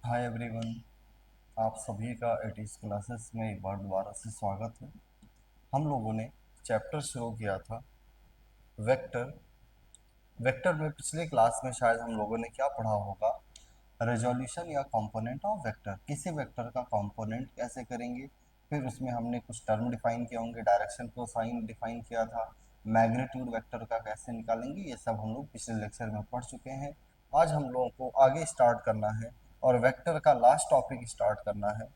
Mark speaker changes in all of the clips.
Speaker 1: Hi everyone. आप सभी का एटीज क्लासेस में एक बार दोबारा से स्वागत है। हम लोगों ने चैप्टर शुरू किया था वेक्टर। वेक्टर में पिछले क्लास में शायद हम लोगों ने क्या पढ़ा होगा, रेजोल्यूशन या कंपोनेंट ऑफ वेक्टर। किसी वेक्टर का कंपोनेंट कैसे करेंगे, फिर उसमें हमने कुछ टर्म डिफाइन किए होंगे, डायरेक्शन को साइन डिफाइन किया था, मैग्नीट्यूड वेक्टर का कैसे निकालेंगे, ये सब हम लोग पिछले लेक्चर में पढ़ चुके हैं। आज हम लोगों को आगे स्टार्ट करना है और वेक्टर का लास्ट टॉपिक स्टार्ट करना है,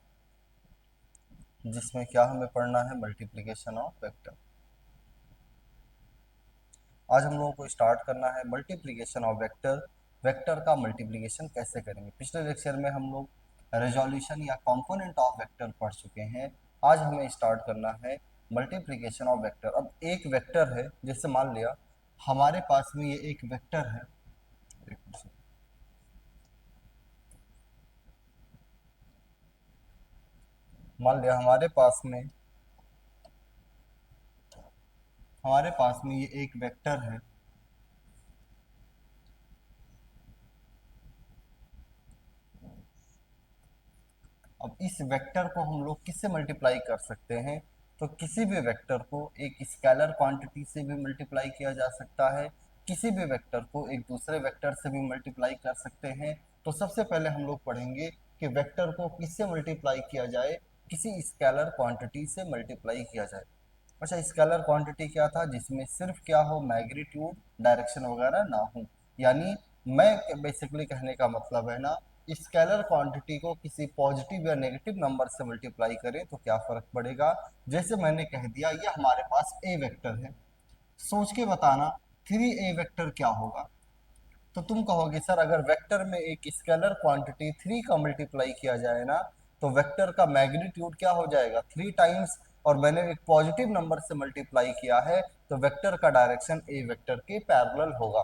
Speaker 1: जिसमें क्या हमें पढ़ना है, मल्टीप्लिकेशन ऑफ वेक्टर। आज हम लोगों को स्टार्ट करना है मल्टीप्लिकेशन ऑफ वेक्टर। वेक्टर का मल्टीप्लिकेशन कैसे करेंगे। पिछले लेक्चर में हम लोग रेजोल्यूशन या कंपोनेंट ऑफ वेक्टर पढ़ चुके हैं। आज हमें स्टार्ट करना है मल्टीप्लिकेशन ऑफ वेक्टर। अब एक वेक्टर है, जैसे मान लिया हमारे पास में ये एक वेक्टर है। मान लिया हमारे पास में ये एक वेक्टर है। अब इस वेक्टर को हम लोग किससे मल्टीप्लाई कर सकते हैं, तो किसी भी वेक्टर को एक स्केलर क्वांटिटी से भी मल्टीप्लाई किया जा सकता है, किसी भी वेक्टर को एक दूसरे वेक्टर से भी मल्टीप्लाई कर सकते हैं। तो सबसे पहले हम लोग पढ़ेंगे कि वेक्टर को किससे मल्टीप्लाई किया जाए, किसी स्केलर क्वांटिटी से मल्टीप्लाई किया जाए। अच्छा, स्केलर क्वांटिटी क्या था, जिसमें सिर्फ क्या हो, मैग्नीट्यूड डायरेक्शन वगैरह ना हो। यानी मैं बेसिकली कहने का मतलब है ना, स्केलर क्वांटिटी को किसी पॉजिटिव या नेगेटिव नंबर से मल्टीप्लाई करें तो क्या फर्क पड़ेगा। जैसे मैंने कह दिया ये हमारे पास ए वेक्टर है, सोच के बताना 3a वेक्टर क्या होगा। तो तुम कहोगे सर अगर वेक्टर में एक स्केलर क्वांटिटी 3 का मल्टीप्लाई किया जाए ना, तो वेक्टर का मैग्नीट्यूड क्या हो जाएगा, 3 टाइम्स। और मैंने एक पॉजिटिव नंबर से मल्टीप्लाई किया है, तो वेक्टर का डायरेक्शन ए वेक्टर के पैरेलल होगा।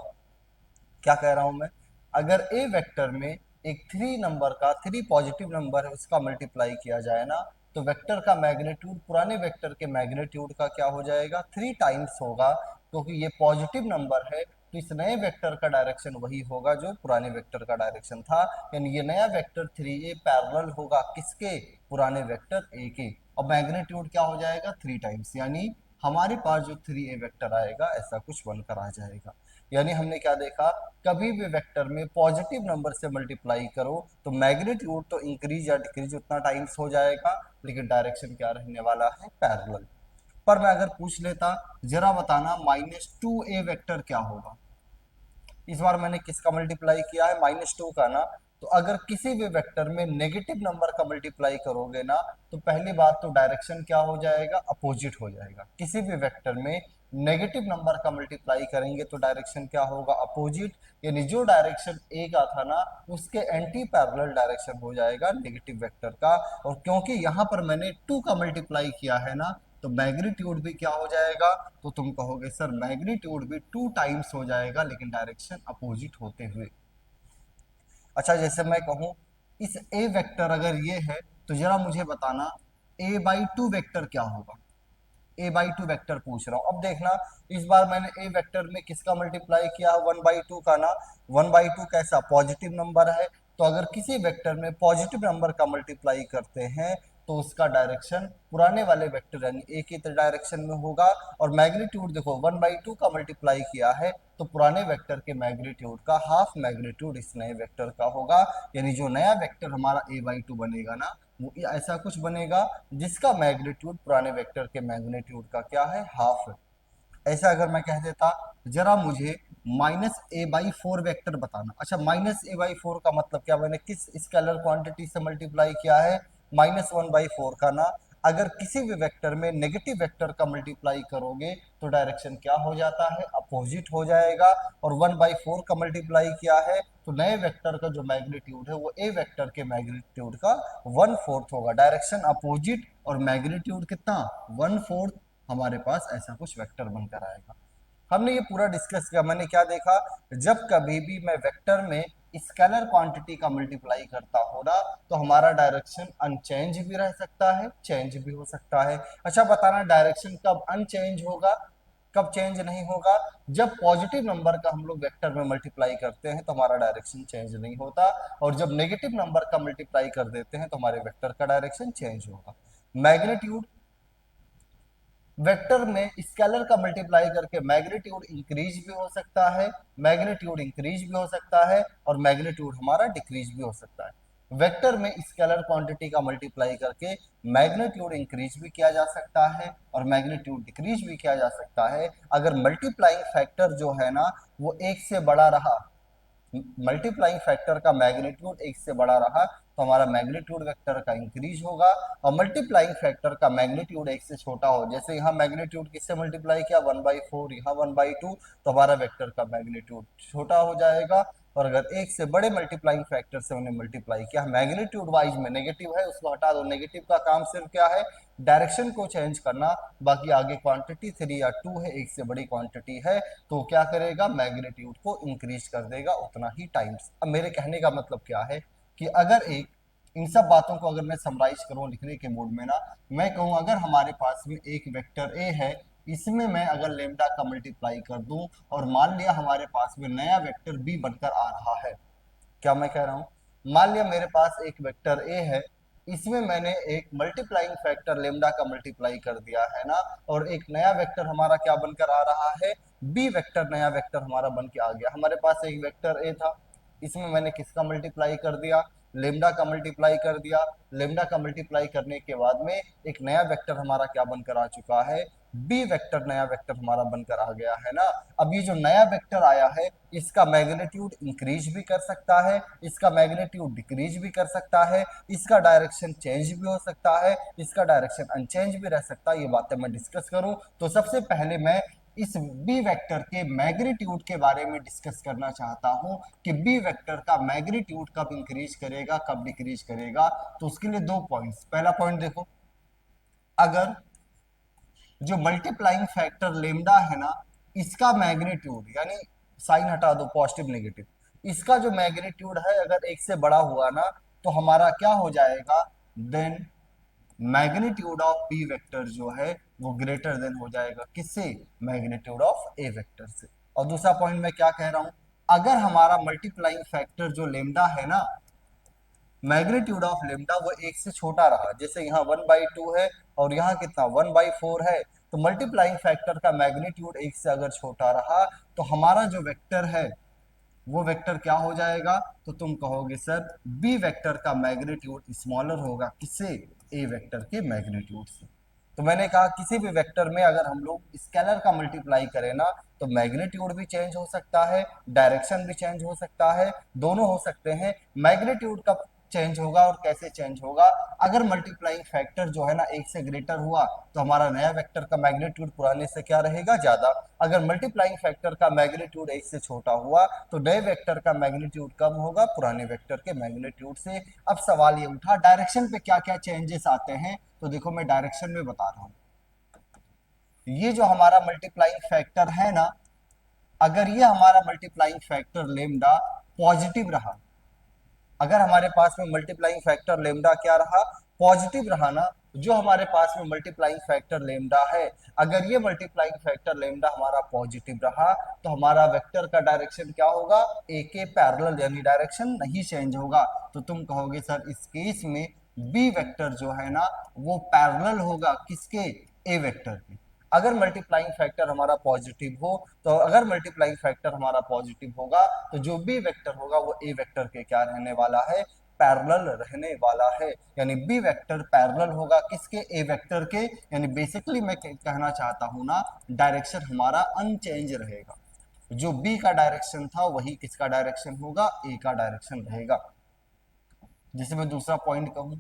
Speaker 1: क्या कह रहा हूं मैं, अगर ए वेक्टर में एक 3 नंबर का 3 पॉजिटिव नंबर है उसका मल्टीप्लाई किया जाए ना, तो वेक्टर का मैग्नीट्यूड पुराने वेक्टर के मैग्नीट्यूड का क्या हो जाएगा, 3 टाइम्स होगा। क्योंकि ये पॉजिटिव नंबर है, तो इस नए वेक्टर का डायरेक्शन वही होगा जो पुराने वेक्टर का डायरेक्शन था। यानी ये नया वेक्टर 3a पैरेलल होगा किसके, पुराने वेक्टर ए के। और मैग्नीट्यूड क्या हो जाएगा, 3 टाइम्स। यानी हमारे पास जो 3a वेक्टर आएगा ऐसा कुछ बनकर आ जाएगा। यानी हमने क्या देखा, कभी भी वेक्टर में पॉजिटिव नंबर से मल्टीप्लाई करो तो मैग्नीट्यूड तो इंक्रीज या डिक्रीज उतना टाइम्स हो जाएगा, लेकिन डायरेक्शन क्या रहने वाला है, पैरेलल। पर मैं अगर पूछ लेता, जरा बताना -2a वेक्टर क्या होगा। इस बार मैंने किसका मल्टीप्लाई किया है, -2 का ना। तो अगर किसी भी वेक्टर में नेगेटिव नंबर का मल्टीप्लाई करोगे ना, तो पहली बात तो डायरेक्शन क्या हो जाएगा, अपोजिट हो जाएगा। किसी भी वेक्टर में नेगेटिव नंबर का मल्टीप्लाई करेंगे तो डायरेक्शन क्या होगा, अपोजिट। यानी जो डायरेक्शन ए का था ना, उसके एंटी पैरेलल डायरेक्शन हो जाएगा नेगेटिव वेक्टर का। और क्योंकि यहाँ पर मैंने 2 का मल्टीप्लाई किया है ना, तो मैग्नीट्यूड भी क्या हो जाएगा, तो तुम कहोगे सर मैग्नीट्यूड भी 2 टाइम्स हो जाएगा लेकिन डायरेक्शन अपोजिट होते हुए। अच्छा, जैसे मैं कहूँ इस ए वेक्टर अगर ये है, तो जरा मुझे बताना a/2 वेक्टर क्या होगा। a/2 वेक्टर पूछ रहा हूँ। अब देखना, इस बार मैंने ए वेक्टर में किसका मल्टीप्लाई किया, 1/2 का ना। 1/2 कैसा, पॉजिटिव नंबर है। तो अगर किसी वेक्टर में पॉजिटिव नंबर का मल्टीप्लाई करते हैं तो उसका डायरेक्शन पुराने वाले वेक्टर यानी ए की डायरेक्शन में होगा। और मैग्नीट्यूड देखो, 1/2 का मल्टीप्लाई किया है तो पुराने वेक्टर के मैग्नीट्यूड का हाफ मैग्नीट्यूड इस नए वेक्टर का होगा। यानी जो नया वेक्टर हमारा a/2 बनेगा ना, वो ऐसा कुछ बनेगा जिसका मैग्नीट्यूड पुराने वेक्टर के मैग्नीट्यूड का क्या है, हाफ है। ऐसा अगर मैं कह देता, जरा मुझे -a/4 वेक्टर बताना। अच्छा, -a/4 का मतलब क्या, मैंने किस स्केलर क्वांटिटी से मल्टीप्लाई किया है, -1/4 का ना। अगर किसी भी वेक्टर में नेगेटिव वेक्टर का मल्टीप्लाई करोगे तो डायरेक्शन क्या हो जाता है, अपोजिट हो जाएगा। और 1/4 का मल्टीप्लाई किया है तो नए वेक्टर का जो मैग्नीट्यूड है वो ए वेक्टर के मैग्नीट्यूड का 1/4 होगा, डायरेक्शन अपोजिट और मैग्नीट्यूड कितना, 1/4। हमारे पास ऐसा कुछ वेक्टर बनकर आएगा। हमने ये पूरा डिस्कस किया। मैंने क्या देखा, जब कभी भी मैं वेक्टर में स्केलर क्वांटिटी का मल्टीप्लाई करता हो ना, तो हमारा डायरेक्शन अनचेंज भी रह सकता है, चेंज भी हो सकता है। अच्छा बताना, डायरेक्शन कब अनचेंज होगा, कब चेंज नहीं होगा? जब पॉजिटिव नंबर का हम लोग वेक्टर में मल्टीप्लाई करते हैं तो हमारा डायरेक्शन चेंज नहीं होता, और जब नेगेटिव नंबर का मल्टीप्लाई कर देते हैं तो हमारे वेक्टर का डायरेक्शन चेंज होगा। मैग्नीट्यूड, वेक्टर में स्केलर का मल्टीप्लाई करके मैग्नीट्यूड इंक्रीज भी हो सकता है, मैग्नीट्यूड इंक्रीज भी हो सकता है, और मैग्नीट्यूड हमारा डिक्रीज भी हो सकता है। वेक्टर में स्केलर क्वांटिटी का मल्टीप्लाई करके मैग्नीट्यूड इंक्रीज भी किया जा सकता है और मैग्नीट्यूड डिक्रीज भी किया जा सकता है। अगर मल्टीप्लाइंग फैक्टर जो है ना वो एक से बड़ा रहा, मल्टीप्लाइंग फैक्टर का मैग्नीट्यूड एक से बड़ा रहा तो हमारा मैग्नीट्यूड वेक्टर का इंक्रीज होगा, और मल्टीप्लाइंग फैक्टर का मैग्नीट्यूड एक से छोटा हो, जैसे यहाँ मैग्नीट्यूड किससे मल्टीप्लाई किया 1/4, यहाँ 1/2, तो हमारा वेक्टर का मैग्नीट्यूड छोटा हो जाएगा। और अगर एक से बड़े मल्टीप्लाइंग फैक्टर से हमने मल्टीप्लाई किया, मैग्नीट्यूड वाइज में नेगेटिव है उसको हटा दो, नेगेटिव का काम सिर्फ क्या है, डायरेक्शन को चेंज करना, बाकी आगे क्वांटिटी 3 या 2 है, एक से बड़ी क्वांटिटी है, तो क्या करेगा, मैग्नीट्यूड को इंक्रीज कर देगा उतना ही टाइम्स। अब मेरे कहने का मतलब क्या है कि अगर एक, इन सब बातों को अगर मैं समराइज करूं लिखने के मूड में ना, मैं कहूं अगर हमारे पास में एक वेक्टर ए है, इसमें मैं अगर लेमडा का मल्टीप्लाई कर दूं और मान लिया हमारे पास में नया वेक्टर बी बनकर आ रहा है, क्या मैं कह रहा हूं, मान लिया मेरे पास एक वेक्टर ए है, इसमें मैंने एक मल्टीप्लाइंग फैक्टर लेमडा का मल्टीप्लाई कर दिया है ना, और एक नया वेक्टर हमारा क्या बनकर आ रहा है, बी वेक्टर, नया वेक्टर हमारा बन के आ गया। हमारे पास एक वेक्टर ए था, इसमें मैंने किसका मल्टीप्लाई कर दिया, लेमडा का मल्टीप्लाई कर दिया। लेमडा का मल्टीप्लाई करने के बाद में एक नया वेक्टर हमारा क्या बनकर आ चुका है, बी वेक्टर, नया वेक्टर हमारा बनकर आ गया है ना। अब ये जो नया वेक्टर आया है इसका मैग्नीट्यूड इंक्रीज भी कर सकता है, इसका मैग्नीट्यूड डिक्रीज भी कर सकता है, इसका डायरेक्शन चेंज भी हो सकता है, इसका डायरेक्शन अनचेंज भी रह सकता है। ये बातें मैं डिस्कस करूं तो सबसे पहले मैं इस बी वेक्टर के मैग्नीट्यूड के बारे में डिस्कस करना चाहता हूं कि बी वेक्टर का मैग्नीट्यूड कब इंक्रीज करेगा कब डिक्रीज करेगा। तो उसके लिए दो पॉइंट्स, पहला पॉइंट देखो, अगर जो मल्टीप्लाइंग फैक्टर लेमडा है ना, इसका मैग्नीट्यूड, यानी साइन हटा दो, पॉजिटिव नेगेटिव, इसका जो मैग्नीट्यूड है अगर एक से बड़ा हुआ ना तो हमारा क्या हो जाएगा, then magnitude of B vector जो है वो ग्रेटर देन हो जाएगा किससे, मैग्नीट्यूड ऑफ ए वेक्टर से। और दूसरा पॉइंट मैं क्या कह रहा हूं, अगर हमारा मल्टीप्लाइंग फैक्टर जो लेमडा है ना, मैग्नीट्यूड ऑफ लेमडा वो एक से छोटा रहा, जैसे यहाँ 1/2 है और यहाँ कितना 1/4 है, तो मल्टीप्लाइंग फैक्टर का मैग्नीट्यूड एक से अगर छोटा रहा तो हमारा जो वेक्टर है वो वेक्टर क्या हो जाएगा, तो तुम कहोगे सर बी वेक्टर का मैग्नीट्यूड स्मॉलर होगा किससे, ए वेक्टर के मैग्नीट्यूड से। तो मैंने कहा किसी भी वेक्टर में अगर हम लोग स्केलर का मल्टीप्लाई करें ना तो मैग्नीट्यूड भी चेंज हो सकता है, डायरेक्शन भी चेंज हो सकता है, दोनों हो सकते हैं। मैग्नीट्यूड कब चेंज होगा और कैसे चेंज होगा, अगर मल्टीप्लाइंग फैक्टर जो है ना एक से ग्रेटर हुआ तो हमारा नया वेक्टर का मैग्नीट्यूड पुराने से क्या रहेगा, ज्यादा। अगर मल्टीप्लाइंग फैक्टर का मैग्नीट्यूड एक से छोटा हुआ तो नए वेक्टर का मैग्नीट्यूड कम होगा पुराने वेक्टर के मैग्नीट्यूड से। अब सवाल ये उठा डायरेक्शन पे क्या क्या चेंजेस आते हैं, तो देखो मैं डायरेक्शन में बता रहा हूं। ये जो हमारा मल्टीप्लाइंग फैक्टर है ना, अगर ये हमारा मल्टीप्लाइंग फैक्टर लेमडा पॉजिटिव रहा, अगर हमारे पास में मल्टीप्लाइंग फैक्टर लेमडा क्या रहा, पॉजिटिव रहा ना, जो हमारे पास में मल्टीप्लाइंग फैक्टर लेमडा है, अगर ये मल्टीप्लाइंग फैक्टर लेमडा हमारा पॉजिटिव रहा तो हमारा वेक्टर का डायरेक्शन क्या होगा, ए के पैरेलल, यानी डायरेक्शन नहीं चेंज होगा। तो तुम कहोगे सर इस केस में बी वेक्टर जो है ना वो पैरेलल होगा किसके, ए वेक्टर के। अगर मल्टीप्लाइंग फैक्टर हमारा पॉजिटिव हो, तो अगर मल्टीप्लाइंग फैक्टर हमारा पॉजिटिव होगा तो जो बी वेक्टर होगा वो ए वेक्टर के क्या रहने वाला है, पैरेलल रहने वाला है। यानी बी वेक्टर पैरेलल होगा किसके, ए वेक्टर के। यानी बेसिकली मैं कहना चाहता हूं ना डायरेक्शन हमारा अनचेंज रहेगा, जो बी का डायरेक्शन था वही किसका डायरेक्शन होगा, ए का डायरेक्शन रहेगा। जैसे मैं दूसरा पॉइंट कहूं,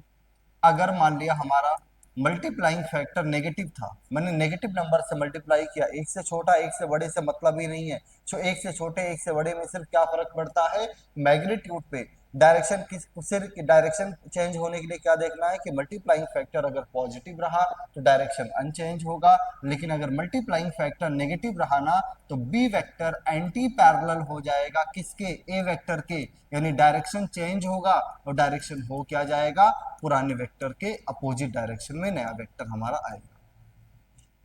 Speaker 1: अगर मान लिया हमारा मल्टीप्लाइंग फैक्टर नेगेटिव था, मैंने नेगेटिव नंबर से मल्टीप्लाई किया, एक से छोटा एक से बड़े से मतलब ही नहीं है, एक से छोटे एक से बड़े में सिर्फ क्या फर्क पड़ता है, मैग्नीट्यूड पे। डायरेक्शन किस, सिर्फ डायरेक्शन चेंज होने के लिए क्या देखना है कि मल्टीप्लाइंग फैक्टर अगर पॉजिटिव रहा तो डायरेक्शन अनचेंज होगा, लेकिन अगर मल्टीप्लाइंग फैक्टर नेगेटिव रहा ना तो बी वेक्टर एंटी पैरेलल हो जाएगा किसके, ए वेक्टर के, यानी डायरेक्शन चेंज होगा और डायरेक्शन हो क्या जाएगा, पुराने वेक्टर के अपोजिट डायरेक्शन में नया वेक्टर हमारा आएगा।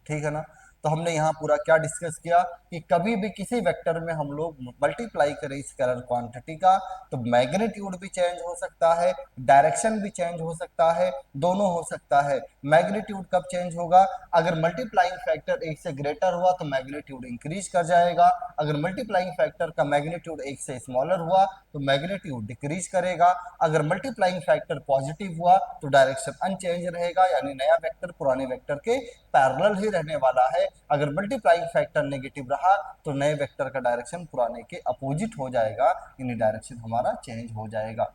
Speaker 1: ठीक है ना। तो हमने यहाँ पूरा क्या डिस्कस किया कि कभी भी किसी वेक्टर में हम लोग मल्टीप्लाई करें स्केलर क्वांटिटी का तो मैग्नीट्यूड भी चेंज हो सकता है, डायरेक्शन भी चेंज हो सकता है, दोनों हो सकता है। मैग्नीट्यूड कब चेंज होगा? अगर मल्टीप्लाइंग फैक्टर एक से ग्रेटर हुआ तो मैग्नीट्यूड इंक्रीज कर जाएगा, अगर मल्टीप्लाइंग फैक्टर का मैग्नीट्यूड एक से स्मॉलर हुआ तो मैग्नीट्यूड डिक्रीज करेगा, अगर मल्टीप्लाइंग फैक्टर पॉजिटिव हुआ तो डायरेक्शन अनचेंज रहेगा, यानी नया वेक्टर पुराने वेक्टर के पैरेलल ही रहने वाला है। अगर मल्टीप्लाइंग फैक्टर नेगेटिव रहा तो नए वेक्टर का डायरेक्शन पुराने के अपोजिट हो जाएगा, यानी डायरेक्शन हमारा चेंज हो जाएगा।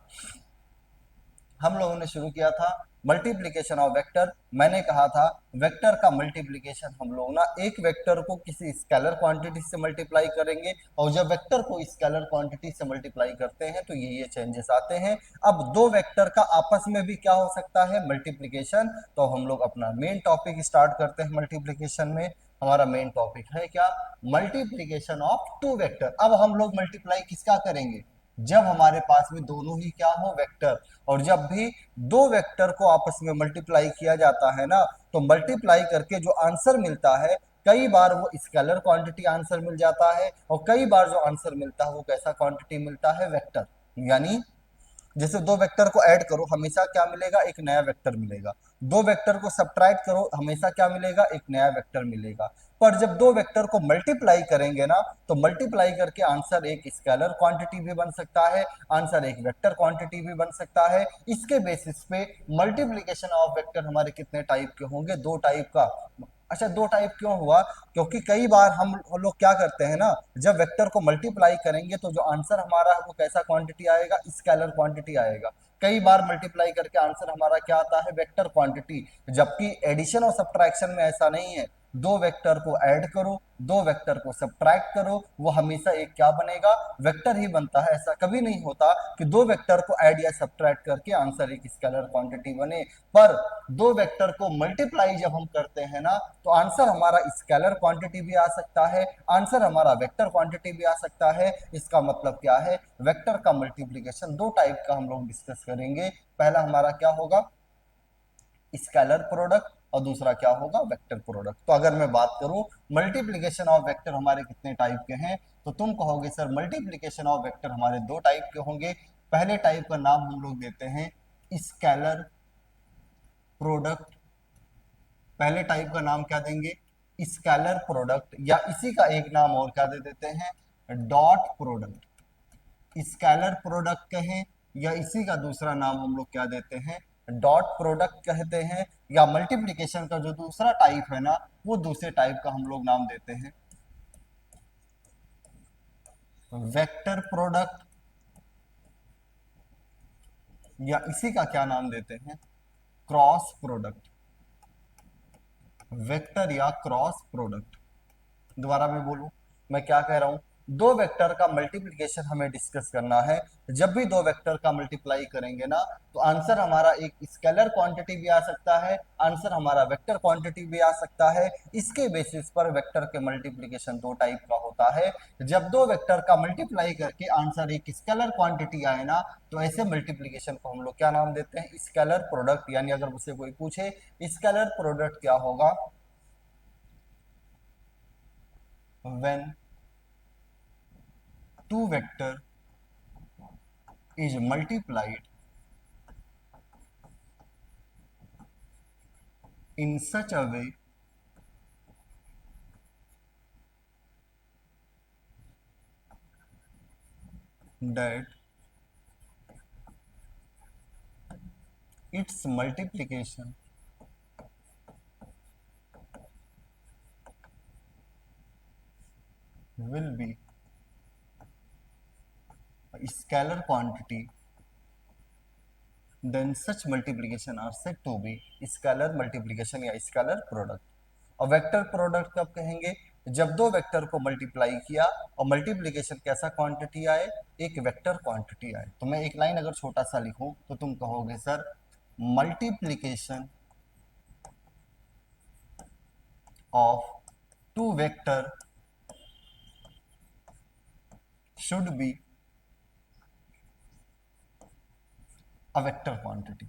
Speaker 1: हम लोगों ने शुरू किया था मल्टीप्लीकेशन ऑफ वेक्टर। मैंने कहा था वेक्टर का मल्टीप्लीकेशन हम लोग ना एक वेक्टर को किसी स्केलर क्वांटिटी से मल्टीप्लाई करेंगे, और जब वेक्टर को स्केलर क्वांटिटी से मल्टीप्लाई करते हैं तो ये चेंजेस आते हैं। अब दो वेक्टर का आपस में भी क्या हो सकता है? मल्टीप्लीकेशन। तो हम लोग अपना मेन टॉपिक स्टार्ट करते हैं मल्टीप्लीकेशन में। हमारा मेन टॉपिक है क्या? Multiplication of two vector. अब हम लोग मल्टीप्लाई किसका करेंगे? जब हमारे पास में दोनों ही क्या हो? वेक्टर। और जब भी दो वेक्टर को आपस में मल्टीप्लाई किया जाता है ना, तो मल्टीप्लाई करके जो आंसर मिलता है, कई बार वो स्केलर क्वांटिटी आंसर मिल जाता है, और कई बार जो आंसर मिलता है वो कैसा क्वांटिटी मिलता है? वेक्टर। यानी जैसे दो वेक्टर को ऐड करो हमेशा क्या मिलेगा? एक नया वेक्टर मिलेगा। दो वेक्टर को सब्ट्रैक्ट करो हमेशा क्या मिलेगा? एक नया वेक्टर मिलेगा। पर जब दो वेक्टर को मल्टीप्लाई करेंगे ना, तो मल्टीप्लाई करके आंसर एक स्केलर क्वांटिटी भी बन सकता है, आंसर एक वेक्टर क्वांटिटी भी बन सकता है। इसके बेसिस पे मल्टीप्लीकेशन ऑफ वेक्टर हमारे कितने टाइप के होंगे? दो टाइप का। अच्छा, दो टाइप क्यों हुआ? क्योंकि कई बार हम लोग क्या करते हैं ना, जब वेक्टर को मल्टीप्लाई करेंगे तो जो आंसर हमारा है वो कैसा क्वांटिटी आएगा? स्केलर क्वांटिटी आएगा। कई बार मल्टीप्लाई करके आंसर हमारा क्या आता है? Vector quantity. जबकि एडिशन और सब्ट्रैक्शन में ऐसा नहीं है। दो वेक्टर को ऐड करो, दो वेक्टर को सब्ट्रैक्ट करो, वो हमेशा एक क्या बनेगा? वेक्टर ही बनता है। ऐसा कभी नहीं होता कि दो वेक्टर को ऐड या सब्ट्रैक्ट करके आंसर एक स्केलर क्वांटिटी बने। पर दो वेक्टर को मल्टीप्लाई जब हम करते हैं ना, तो आंसर हमारा स्केलर क्वांटिटी भी आ सकता है, आंसर हमारा वेक्टर क्वांटिटी भी आ सकता है। इसका मतलब क्या है? वेक्टर का मल्टीप्लीकेशन दो टाइप का हम लोग डिस्कस करेंगे। पहला हमारा क्या होगा? स्केलर प्रोडक्ट, और दूसरा क्या होगा? Vector product. तो अगर मैं बात करूं मल्टीप्लीकेशन ऑफ वेक्टर हमारे कितने टाइप के हैं, तो तुम कहोगे सर मल्टीप्लीकेशन ऑफ वेक्टर हमारे दो टाइप के होंगे। पहले टाइप का नाम हम लोग देते हैं स्केलर प्रोडक्ट। पहले टाइप का नाम क्या देंगे? स्केलर प्रोडक्ट, या इसी का एक नाम और क्या दे देते हैं? Dot product. स्केलर प्रोडक्ट कहें या इसी का दूसरा नाम हम लोग क्या देते हैं? डॉट प्रोडक्ट कहते हैं। या मल्टीप्लीकेशन का जो दूसरा टाइप है ना, वो दूसरे टाइप का हम लोग नाम देते हैं वेक्टर प्रोडक्ट, या इसी का क्या नाम देते हैं? Cross product. वेक्टर या क्रॉस प्रोडक्ट। दोबारा मैं बोलूं, मैं क्या कह रहा हूं? दो वेक्टर का मल्टीप्लिकेशन हमें डिस्कस करना है। जब भी दो वेक्टर का मल्टीप्लाई करेंगे ना, तो आंसर हमारा एक स्केलर क्वांटिटी भी आ सकता है, आंसर हमारा वेक्टर क्वांटिटी भी आ सकता है। इसके बेसिस पर वेक्टर के मल्टीप्लिकेशन दो टाइप का होता है। जब दो वेक्टर का मल्टीप्लाई करके आंसर एक स्केलर क्वांटिटी आए ना, तो ऐसे मल्टीप्लिकेशन को हम लोग क्या नाम देते हैं? Scalar product. यानी अगर मुझसे कोई पूछे स्केलर प्रोडक्ट क्या होगा, when two vector is multiplied in such a way that its multiplication will be a scalar quantity, then such multiplication are said to be scalar multiplication या scalar product। और vector product कब कहेंगे? जब दो vector को multiply किया और multiplication कैसा क्वांटिटी आए? एक वेक्टर क्वांटिटी आए। तो मैं एक लाइन अगर छोटा सा लिखूं तो तुम कहोगे sir multiplication of two vector should be a vector quantity.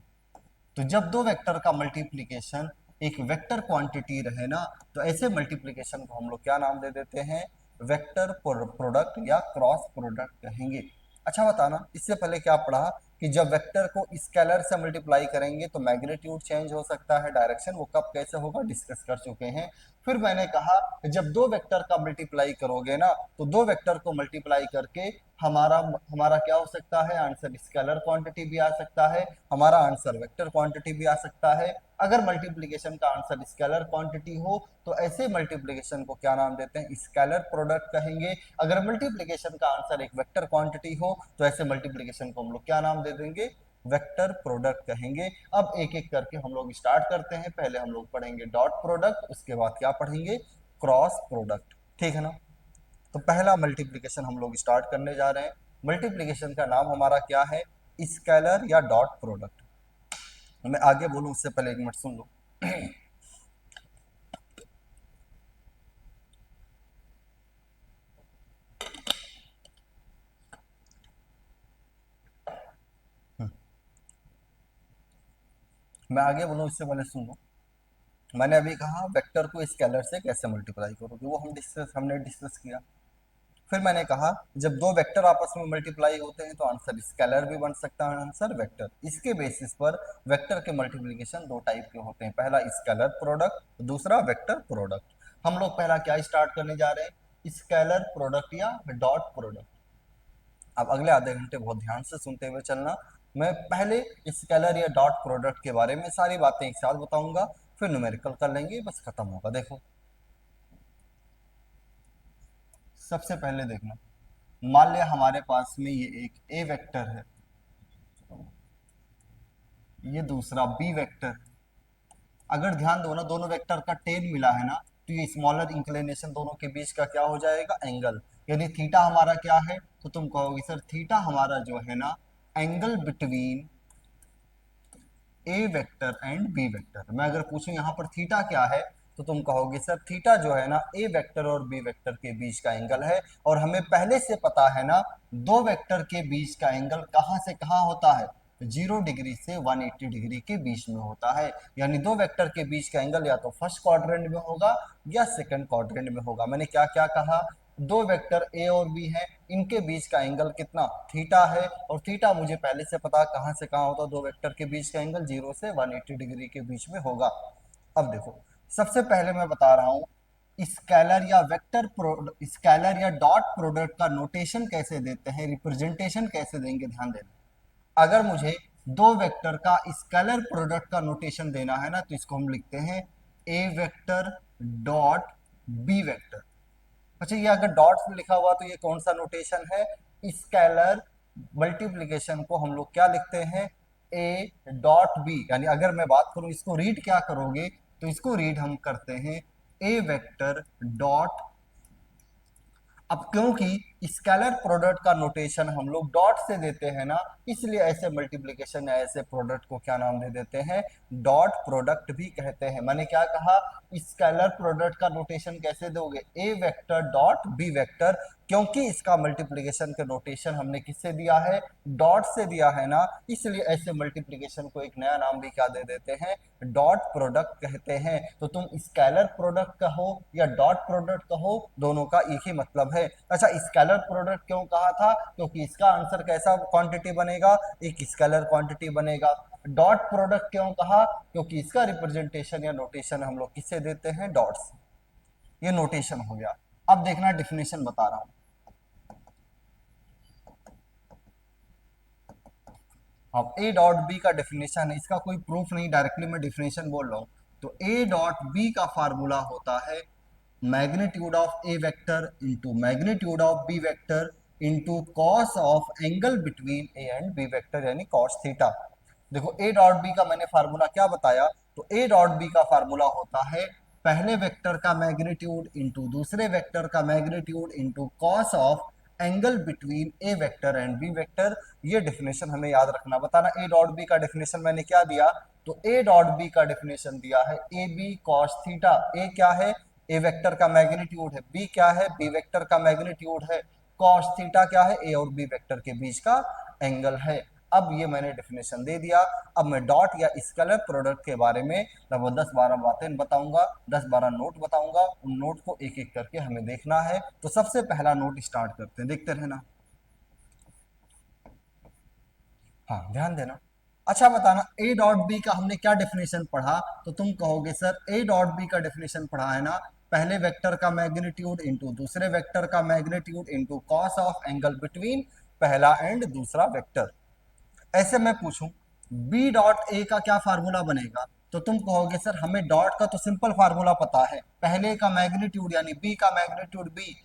Speaker 1: तो जब दो वेक्टर का मल्टीप्लिकेशन एक वेक्टर क्वांटिटी रहे ना, तो ऐसे मल्टीप्लिकेशन को हम लोग क्या नाम दे देते हैं, वेक्टर प्रोडक्ट या क्रॉस प्रोडक्ट कहेंगे। अच्छा बताना, इससे पहले क्या पढ़ा कि जब वेक्टर को स्केलर से मल्टीप्लाई करेंगे तो मैग्नीट्यूड चेंज हो सकता है, डायरेक्शन वो कब कैसे होगा डिस्कस कर चुके हैं। फिर मैंने कहा जब दो वेक्टर का मल्टीप्लाई करोगे ना, तो दो वेक्टर को मल्टीप्लाई करके हमारा हमारा क्या हो सकता है, आंसर स्केलर क्वांटिटी भी आ सकता है, हमारा आंसर वेक्टर क्वांटिटी भी आ सकता है। अगर मल्टीप्लिकेशन का आंसर स्केलर क्वांटिटी हो तो ऐसे मल्टीप्लिकेशन को क्या नाम देते हैं, स्केलर प्रोडक्ट कहेंगे। अगर मल्टीप्लिकेशन का आंसर एक वेक्टर क्वांटिटी हो तो ऐसे मल्टीप्लिकेशन को हम लोग क्या नाम दे देंगे, वेक्टर प्रोडक्ट कहेंगे। अब एक एक करके हम लोग स्टार्ट करते हैं। पहले हम लोग पढ़ेंगे डॉट प्रोडक्ट, उसके बाद क्या पढ़ेंगे, क्रॉस प्रोडक्ट, ठीक है ना। तो पहला मल्टीप्लिकेशन हम लोग स्टार्ट करने जा रहे हैं। मल्टीप्लिकेशन का नाम हमारा क्या है, स्केलर या डॉट प्रोडक्ट। मैं आगे बोलूं उससे पहले एक मिनट सुन लो। मैं आगे बोलूं इससे पहले सुन लो। मैंने अभी कहा वेक्टर को स्केलर से कैसे मल्टीप्लाई करोगे, वो हमने डिस्कस किया। फिर मैंने कहा जब दो वेक्टर आपस में मल्टीप्लाई होते हैं तो आंसर स्केलर भी बन सकता है, आंसर वेक्टर। इसके बेसिस पर वेक्टर के मल्टीप्लिकेशन दो टाइप के होते हैं, पहला स्केलर प्रोडक्ट, दूसरा वेक्टर प्रोडक्ट। हम लोग पहला क्या स्टार्ट करने जा रहे हैं, स्केलर प्रोडक्ट या डॉट प्रोडक्ट। अब अगले आधे घंटे बहुत ध्यान से सुनते हुए चलना। मैं पहले स्केलर या डॉट प्रोडक्ट के बारे में सारी बातें एक साथ बताऊंगा, फिर न्यूमेरिकल कर लेंगे, बस खत्म होगा। देखो सबसे पहले देखना, मान लिया हमारे पास में ये एक ए वेक्टर है, ये दूसरा बी वेक्टर। अगर ध्यान दो ना, दोनों वेक्टर का टेन मिला है ना, तो ये स्मॉलर इंक्लिनेशन दोनों के बीच का क्या हो जाएगा, एंगल। यानी थीटा हमारा क्या है, तो तुम कहोगे सर थीटा हमारा जो है ना, angle between A vector and B vector. मैं अगर पूछूं यहाँ पर थीटा क्या है, तो तुम कहोगे सर थीटा जो है ना, ए वेक्टर और बी वेक्टर के बीच का एंगल है। और हमें पहले से पता है ना, दो वेक्टर के बीच का एंगल कहाँ से कहाँ होता है, 0 डिग्री से 180 डिग्री के बीच में होता है। यानी दो वेक्टर के बीच का एंगल या तो फर्स्ट क्वाड्रेंट में होगा या सेकंड क्वाड्रेंट में होगा। मैंने क्या क्या कहा, दो वेक्टर ए और बी हैं, इनके बीच का एंगल कितना, थीटा है। और थीटा मुझे पहले से पता कहाँ से कहाँ होता, दो वेक्टर के बीच का एंगल 0 से 180 डिग्री के बीच में होगा। अब देखो सबसे पहले मैं बता रहा हूँ स्केलर या स्केलर या डॉट प्रोडक्ट का नोटेशन कैसे देते हैं, रिप्रेजेंटेशन कैसे देंगे, ध्यान देना। अगर मुझे दो वेक्टर का स्केलर प्रोडक्ट का नोटेशन देना है ना, तो इसको हम लिखते हैं ए वेक्टर डॉट बी वेक्टर। अच्छा ये अगर डॉट में लिखा हुआ तो ये कौन सा नोटेशन है, स्केलर मल्टीप्लिकेशन को हम लोग क्या लिखते हैं, ए डॉट बी। यानी अगर मैं बात करूं इसको रीड क्या करोगे, तो इसको रीड हम करते हैं ए वेक्टर डॉट। अब क्योंकि स्केलर प्रोडक्ट का नोटेशन हम लोग डॉट से देते हैं ना, इसलिए ऐसे मल्टीप्लिकेशन या ऐसे प्रोडक्ट को क्या नाम दे देते हैं, डॉट प्रोडक्ट भी कहते हैं। मैंने क्या कहा, स्केलर प्रोडक्ट का नोटेशन कैसे दोगे, ए वेक्टर डॉट बी वेक्टर, क्योंकि इसका मल्टीप्लिकेशन का नोटेशन हमने किससे दिया है, डॉट से दिया है ना, इसलिए ऐसे मल्टीप्लिकेशन को एक नया नाम भी क्या दे देते हैं, डॉट प्रोडक्ट कहते हैं। तो तुम स्केलर प्रोडक्ट कहो या डॉट प्रोडक्ट कहो, दोनों का एक ही मतलब है। अच्छा स्केलर प्रोडक्ट क्यों कहा था, क्योंकि इसका आंसर कैसा क्वांटिटी बनेगा, एक स्केलर क्वांटिटी बनेगा। डॉट प्रोडक्ट क्यों कहा, क्योंकि इसका रिप्रेजेंटेशन या नोटेशन हम लोग किससे देते हैं, डॉट से। ये नोटेशन हो गया। अब देखना डिफिनेशन बता रहा हूं। अब ए डॉट बी का डेफिनेशन है, इसका कोई प्रूफ नहीं, डायरेक्टली मैं डेफिनेशन बोल रहा हूँ। तो ए डॉट बी का फार्मूला होता है magnitude of A vector into magnitude of B vector into cos of angle between A and B vector, यानी कॉस थीटा। देखो ए डॉट बी का मैंने फार्मूला क्या बताया, तो ए डॉट बी का फार्मूला होता है पहले वेक्टर का मैग्नीट्यूड इंटू दूसरे वेक्टर का magnitude into cos of angle between A vector and B vector. ये डेफिनेशन हमें याद रखना। बताना ए डॉट बी का डेफिनेशन मैंने क्या दिया, तो ए डॉट बी का डेफिनेशन दिया है A B cos theta. A क्या है, ए वेक्टर का मैग्नीट्यूड है, बी क्या है, बी वेक्टर का मैग्नीट्यूड है, कॉस थीटा क्या है, ए और बी वेक्टर के बीच का एंगल है। अब ये मैंने डेफिनेशन दे दिया। अब मैं डॉट या स्केलर प्रोडक्ट के बारे में लगभग 10-12 बातें बताऊंगा, 10-12 नोट बताऊंगा। उन नोट को एक एक करके हमें देखना है। तो सबसे पहला नोट स्टार्ट करते हैं, देखते रहना। हाँ, ध्यान देना। अच्छा बताना, ए डॉट बी का हमने क्या डेफिनेशन पढ़ा? तो तुम कहोगे सर ए डॉट बी का डेफिनेशन पढ़ा है ना, पहले वेक्टर का मैग्नीट्यूड इंटू दूसरे वेक्टर का magnitude into cos of angle between पहला एंड दूसरा वेक्टर। ऐसे मैं पूछूं बी डॉट ए का क्या फार्मूला बनेगा? तो तुम कहोगे सर हमें डॉट का तो सिंपल फार्मूला पता है, पहले का मैग्नीट्यूड यानी बी का मैग्नीट्यूड बी,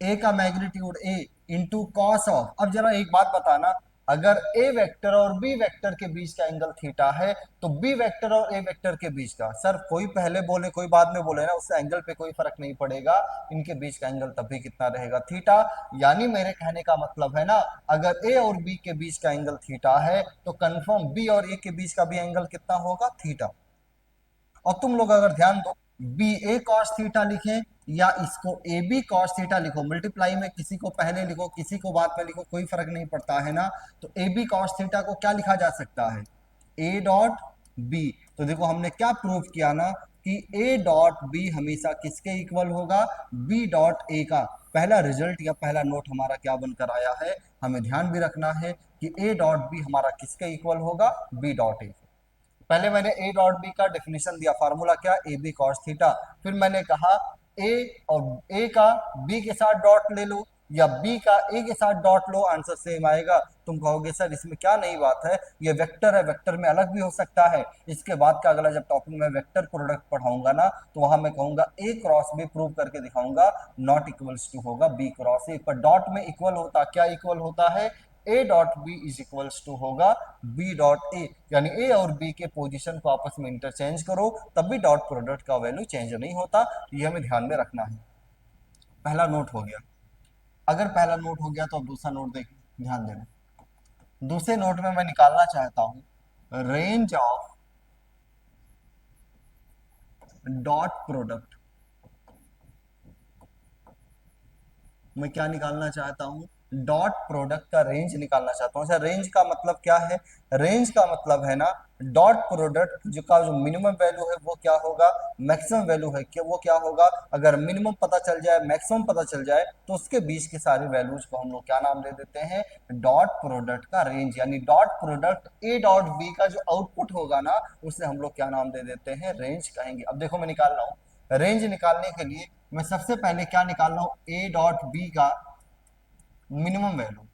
Speaker 1: ए का magnitude A into cos of. अब जरा एक बात बताना, अगर ए वेक्टर और बी वेक्टर के बीच का एंगल थीटा है तो बी वेक्टर और ए वेक्टर के बीच का, सर कोई पहले बोले कोई बाद में बोले ना, उससे एंगल पे कोई फर्क नहीं पड़ेगा, इनके बीच का एंगल तब भी कितना रहेगा? थीटा। यानी मेरे कहने का मतलब है ना, अगर ए और बी के बीच का एंगल थीटा है तो कंफर्म बी और ए के बीच का भी एंगल कितना होगा? थीटा। और तुम लोग अगर ध्यान दो, बी ए कॉस थीटा लिखें या इसको ए बी कॉस थीटा लिखो, मल्टीप्लाई में किसी को पहले लिखो किसी को बाद में लिखो, कोई फर्क नहीं पड़ता है ना। तो ए बी कॉस थीटा को क्या लिखा जा सकता है? A dot B. तो देखो हमने क्या प्रूव किया ना कि ए डॉट बी हमेशा किसके इक्वल होगा? बी डॉट ए का। पहला रिजल्ट या पहला नोट हमारा क्या बनकर आया है, हमें ध्यान भी रखना है कि ए डॉट बी हमारा किसके इक्वल होगा? B dot A. पहले मैंने ए डॉट बी का डेफिनेशन दिया, फार्मूला क्या? A B cos theta. फिर मैंने कहा ए और ए का बी के साथ डॉट ले लो या बी का ए के साथ डॉट लो, आंसर सेम आएगा। तुम कहोगे सर इसमें क्या नई बात है, ये वेक्टर है, वेक्टर में अलग भी हो सकता है। इसके बाद का अगला जब टॉपिक में वेक्टर प्रोडक्ट पढ़ाऊंगा ना, तो वहां मैं कहूंगा ए क्रॉस बी प्रूव करके दिखाऊंगा नॉट इक्वल्स टू होगा बी क्रॉस ए। पर डॉट में इक्वल होता, क्या इक्वल होता है? A dot B is equals to होगा बी डॉट ए। यानी ए और बी के पोजीशन को आपस में इंटरचेंज करो तब भी डॉट प्रोडक्ट का वैल्यू चेंज नहीं होता। ये हमें ध्यान में रखना है। पहला नोट हो गया। अगर पहला नोट हो गया तो अब दूसरा नोट देख, ध्यान देना। दूसरे नोट में मैं निकालना चाहता हूं रेंज ऑफ डॉट प्रोडक्ट। मैं क्या निकालना चाहता हूं? डॉट प्रोडक्ट का रेंज निकालना चाहता हूं। अच्छा, रेंज का मतलब क्या है? रेंज का मतलब है ना, डॉट प्रोडक्ट जो का जो मिनिमम वैल्यू है वो क्या होगा, मैक्सिमम वैल्यू है कि वो क्या होगा। अगर मिनिमम पता चल जाए मैक्सिमम पता चल जाए तो उसके बीच के सारे वैल्यूज को हम लोग क्या नाम दे देते हैं? डॉट प्रोडक्ट का रेंज। यानी dot product A dot B का जो आउटपुट होगा ना, उसे हम लोग क्या नाम दे देते हैं? रेंज कहेंगे। अब देखो मैं निकाल रहा हूं, रेंज निकालने के लिए मैं सबसे पहले क्या निकाल रहा हूं? ए डॉट बी का minimum value.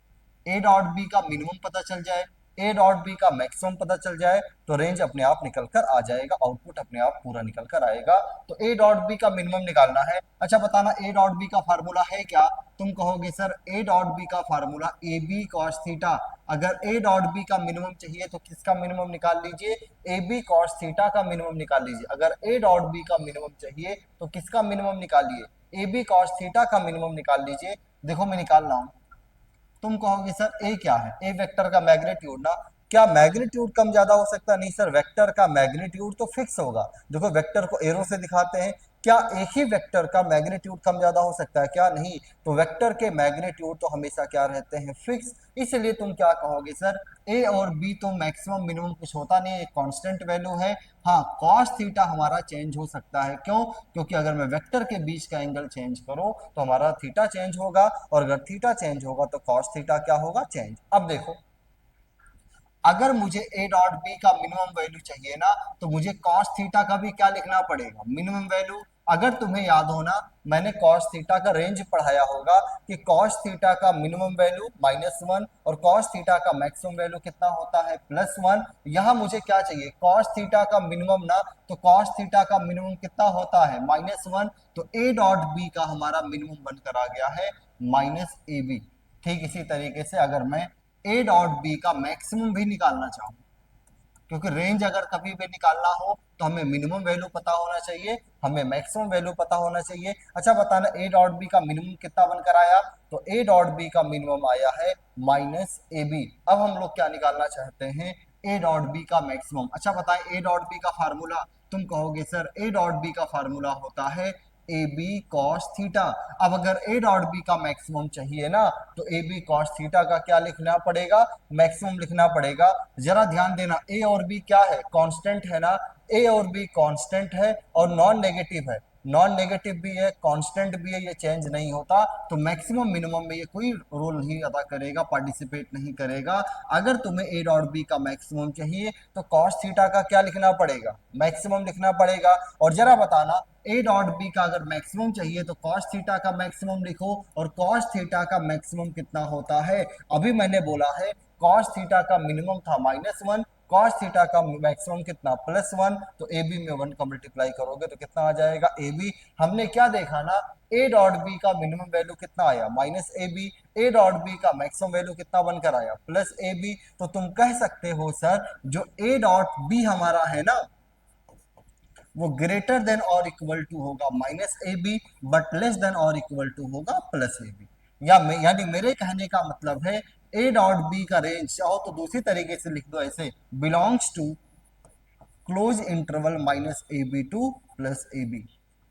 Speaker 1: A dot B का मिनिमम पता चल जाए, ए डॉट बी का मैक्सिमम पता चल जाए तो रेंज अपने आप निकल कर आ जाएगा, आउटपुट अपने आप पूरा निकल कर आएगा। तो ए डॉट बी का मिनिमम निकालना है। अच्छा बताना ए डॉट बी का फार्मूला है क्या? तुम कहोगे सर ए डॉट बी का formula A B cos theta. अगर ए डॉट बी का मिनिमम चाहिए तो किसका मिनिमम निकाल लीजिए? ए बी कॉस थीटा का मिनिमम निकाल लीजिए। अगर ए डॉट बी का मिनिमम चाहिए तो किसका मिनिमम निकालिए? ए बी कॉस थीटा का मिनिमम निकाल लीजिए। देखो मैं निकाल रहा हूं। तुम कहोगे सर ए क्या है? ए वेक्टर का मैग्नीट्यूड ना। क्या मैग्नीट्यूड कम ज्यादा हो सकता है? नहीं सर, वेक्टर का मैग्नीट्यूड तो फिक्स होगा। देखो वेक्टर को एरो से दिखाते हैं, क्या एक ही वेक्टर का मैग्नीट्यूड कम ज्यादा हो सकता है? क्या नहीं। तो वेक्टर के मैग्नीट्यूड तो हमेशा क्या रहते हैं? फिक्स। इसलिए तुम क्या कहोगे सर, ए और बी तो मैक्सिमम मिनिमम कुछ होता नहीं, एक कांस्टेंट वैल्यू है। हाँ, कॉस थीटा हमारा चेंज हो सकता है। क्यों? क्योंकि अगर मैं वेक्टर के बीच का एंगल चेंज करूं तो हमारा थीटा चेंज होगा, और अगर थीटा चेंज होगा तो कॉस थीटा क्या होगा? चेंज। अब देखो, अगर मुझे ए डॉट बी का मिनिमम वैल्यू चाहिए ना, तो मुझे कॉस थीटा का भी क्या लिखना पड़ेगा? Minimum value. अगर तुम्हें याद हो ना, मैंने कॉस थीटा का रेंज पढ़ाया होगा कि कॉस थीटा का मिनिमम वैल्यू -1 और कॉस थीटा का मैक्सिमम वैल्यू कितना होता है? +1। यहां मुझे क्या चाहिए? कॉस थीटा का मिनिमम ना, तो कॉस थीटा का मिनिमम कितना होता है? -1। तो ए डॉट बी का हमारा मिनिमम बनकर आ गया है -ab। ठीक इसी तरीके से अगर मैं ए डॉट बी का मैक्सिमम भी निकालना चाहूं, क्योंकि रेंज अगर कभी भी निकालना हो तो हमें मिनिमम वैल्यू पता होना चाहिए, हमें मैक्सिमम वैल्यू पता होना चाहिए। अच्छा बताना, ए डॉट बी का मिनिमम कितना बनकर आया? तो ए डॉट बी का मिनिमम आया है -ab। अब हम लोग क्या निकालना चाहते हैं? ए डॉट बी का मैक्सिमम। अच्छा बताएं ए डॉट बी का फार्मूला। तुम कहोगे सर ए डॉट बी का फार्मूला होता है ए बी कॉस थीटा। अब अगर ए डॉट बी का मैक्सिमम चाहिए ना, तो ए बी कॉस थीटा का क्या लिखना पड़ेगा, मैक्सिमम लिखना पड़ेगा। जरा ध्यान देना, ए और बी क्या है, कांस्टेंट है ना, ए और बी कांस्टेंट है और नॉन नेगेटिव है, नॉन नेगेटिव भी है कांस्टेंट भी है, ये चेंज नहीं होता, तो मैक्सिमम मिनिमम में ये कोई रोल नहीं अदा करेगा, पार्टिसिपेट नहीं करेगा। अगर तुम्हें ए डॉट बी का मैक्सिमम चाहिए तो कॉस थीटा का क्या लिखना पड़ेगा, मैक्सिमम लिखना पड़ेगा। और जरा बताना, ए डॉट बी का अगर मैक्सिमम चाहिए तो कॉस थीटा का मैक्सिमम लिखो, और कॉस थीटा का मैक्सिमम कितना होता है, अभी मैंने बोला है कॉस थीटा का मिनिमम था -1, कॉस थीटा का मैक्सिमम कितना +1, तो ए बी में 1 का मल्टीप्लाई करोगे तो कितना आ जाएगा ए बी। हमने क्या देखा ना, ए डॉट बी का मिनिमम वैल्यू कितना आया -ab, ए डॉट बी का मैक्सिमम वैल्यू कितना बनकर आया +ab। तो तुम कह सकते हो सर जो ए डॉट बी हमारा है ना, वो ग्रेटर देन और इक्वल टू होगा -ab, बट लेस देन और इक्वल टू होगा +ab। यानी मेरे कहने का मतलब है ए डॉट बी का रेंज, चाहो तो दूसरी तरीके से लिख दो ऐसे, belongs to close interval -ab to +ab।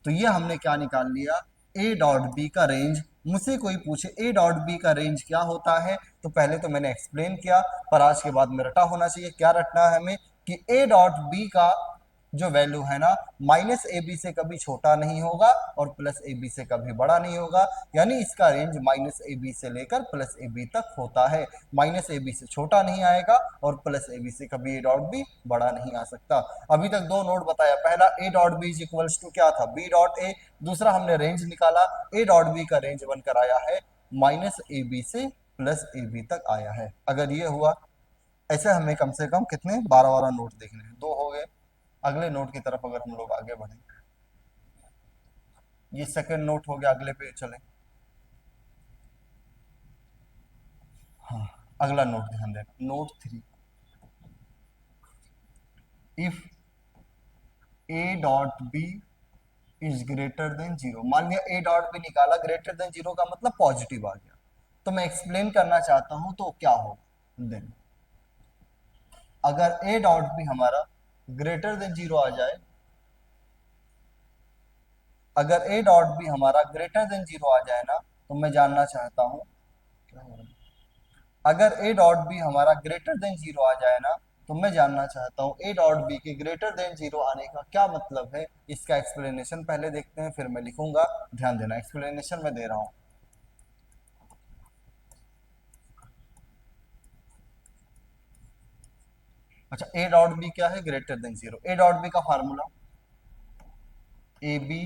Speaker 1: तो ये हमने क्या निकाल लिया, ए डॉट बी का रेंज। मुझसे कोई पूछे ए डॉट बी का रेंज क्या होता है, तो पहले तो मैंने एक्सप्लेन किया, पर आज के बाद में रटा होना चाहिए। क्या रटना है हमें, कि ए डॉट बी का जो वैल्यू है ना, -ab से कभी छोटा नहीं होगा और +ab से कभी बड़ा नहीं होगा, यानी इसका रेंज -ab से लेकर +ab तक होता है। -ab से छोटा नहीं आएगा और +ab से कभी ए डॉट बी बड़ा नहीं आ सकता। अभी तक दो नोट बताया, पहला A dot B is equals to क्या था, बी डॉट ए, दूसरा हमने रेंज निकाला, ए डॉट बी का रेंज बनकर आया है -ab से +ab तक आया है। अगर ये हुआ, ऐसे हमें कम से कम कितने 12 नोट देखने हैं, दो हो गए। अगले नोट की तरफ अगर हम लोग आगे बढ़े, ये सेकंड नोट हो गया, अगले पे चले। हाँ, अगला नोट ध्यान देना, note 3, if A dot B is greater than 0, मान लिया ए डॉट बी निकाला, ग्रेटर देन 0 का मतलब पॉजिटिव आ गया, तो मैं एक्सप्लेन करना चाहता हूं तो क्या हो, देन अगर ए डॉट बी हमारा ग्रेटर देन 0 आ जाए, अगर ए डॉट बी हमारा ग्रेटर देन 0 आ जाए ना, तो मैं जानना चाहता हूं क्या हो रहा है, अगर ए डॉट बी हमारा ग्रेटर देन 0 आ जाए ना, तो मैं जानना चाहता हूं ए डॉट बी के ग्रेटर देन 0 आने का क्या मतलब है। इसका एक्सप्लेनेशन पहले देखते हैं, फिर मैं लिखूंगा, ध्यान देना एक्सप्लेनेशन मैं दे रहा हूं। अच्छा, ए डॉट बी क्या है, greater than 0, A dot B का formula A B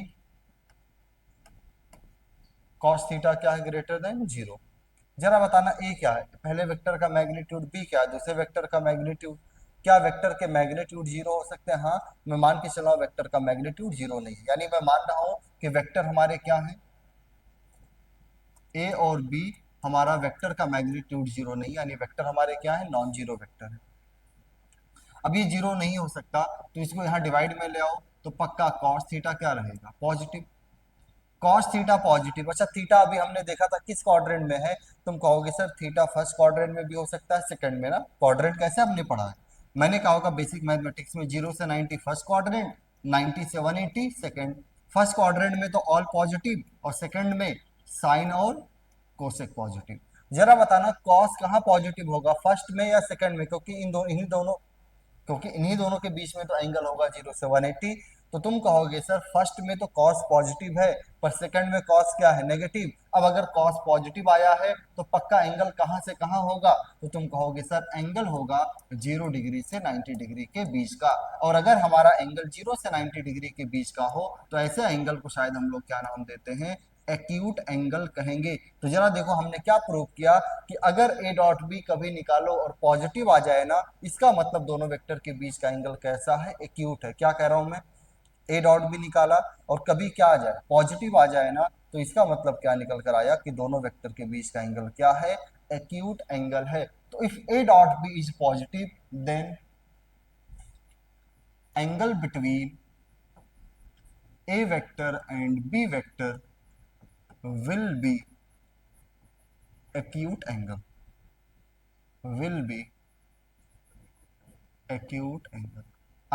Speaker 1: cos theta क्या है, ग्रेटर देन 0। जरा बताना ए क्या है, पहले वेक्टर का मैग्नीट्यूड, बी क्या है, दूसरे वेक्टर का मैग्नीट्यूड। क्या वेक्टर के मैग्नीट्यूड 0 हो सकते हैं, हाँ मैं मान के चला वेक्टर का मैग्नीट्यूड 0 नहीं है, यानी मैं मान रहा हूं कि वेक्टर हमारे क्या है, ए और बी, हमारा वेक्टर का मैग्नीट्यूड 0 नहीं, यानी वेक्टर हमारे क्या है, नॉन जीरो वेक्टर है। अब ये 0 नहीं हो सकता, तो इसको यहाँ डिवाइड में ले आओ, तो पक्का कॉस थीटा क्या रहेगा, पॉजिटिव, कॉस थीटा पॉजिटिव। अच्छा, थीटा अभी हमने देखा था किस क्वाड्रेंट में है, तुम कहोगे सर थीटा फर्स्ट क्वाड्रेंट में भी हो सकता है, सेकंड में ना, क्वाड्रेंट कैसे हमने पढ़ा है, मैंने कहा होगा बेसिक मैथमेटिक्स में 0 से 90 फर्स्ट क्वाड्रेंट, 90 से 180 सेकंड। फर्स्ट क्वाड्रेंट में तो ऑल पॉजिटिव, और सेकंड में साइन और कोसेक पॉजिटिव। जरा बताना कॉस कहाँ पॉजिटिव होगा, फर्स्ट में या सेकंड में, क्योंकि इन्हीं दोनों के बीच में तो एंगल होगा 0 से 180। तो तुम कहोगे सर फर्स्ट में तो कॉस पॉजिटिव है, पर सेकंड में कॉस क्या है, नेगेटिव। अब अगर कॉस पॉजिटिव आया है तो पक्का एंगल कहां से कहां होगा, तो तुम कहोगे सर एंगल होगा 0 डिग्री से 90 डिग्री के बीच का। और अगर हमारा एंगल 0 से 90 डिग्री के बीच का हो, तो ऐसे एंगल को शायद हम लोग क्या नाम देते हैं, एक्यूट एंगल कहेंगे। तो जरा देखो हमने क्या प्रूव किया, कि अगर ए डॉट बी कभी निकालो और पॉजिटिव आ जाए ना, इसका मतलब दोनों वेक्टर के बीच का एंगल कैसा है, एक्यूट है। क्या कह रहा हूं मैं, ए डॉट बी निकाला और कभी क्या आ जाए, पॉजिटिव आ जाए ना, तो इसका मतलब क्या निकल कर आया, कि दोनों वेक्टर के बीच का एंगल क्या है, एक्यूट एंगल है। तो if A dot B is positive, then angle between A vector and B vector will be acute angle, will be acute angle।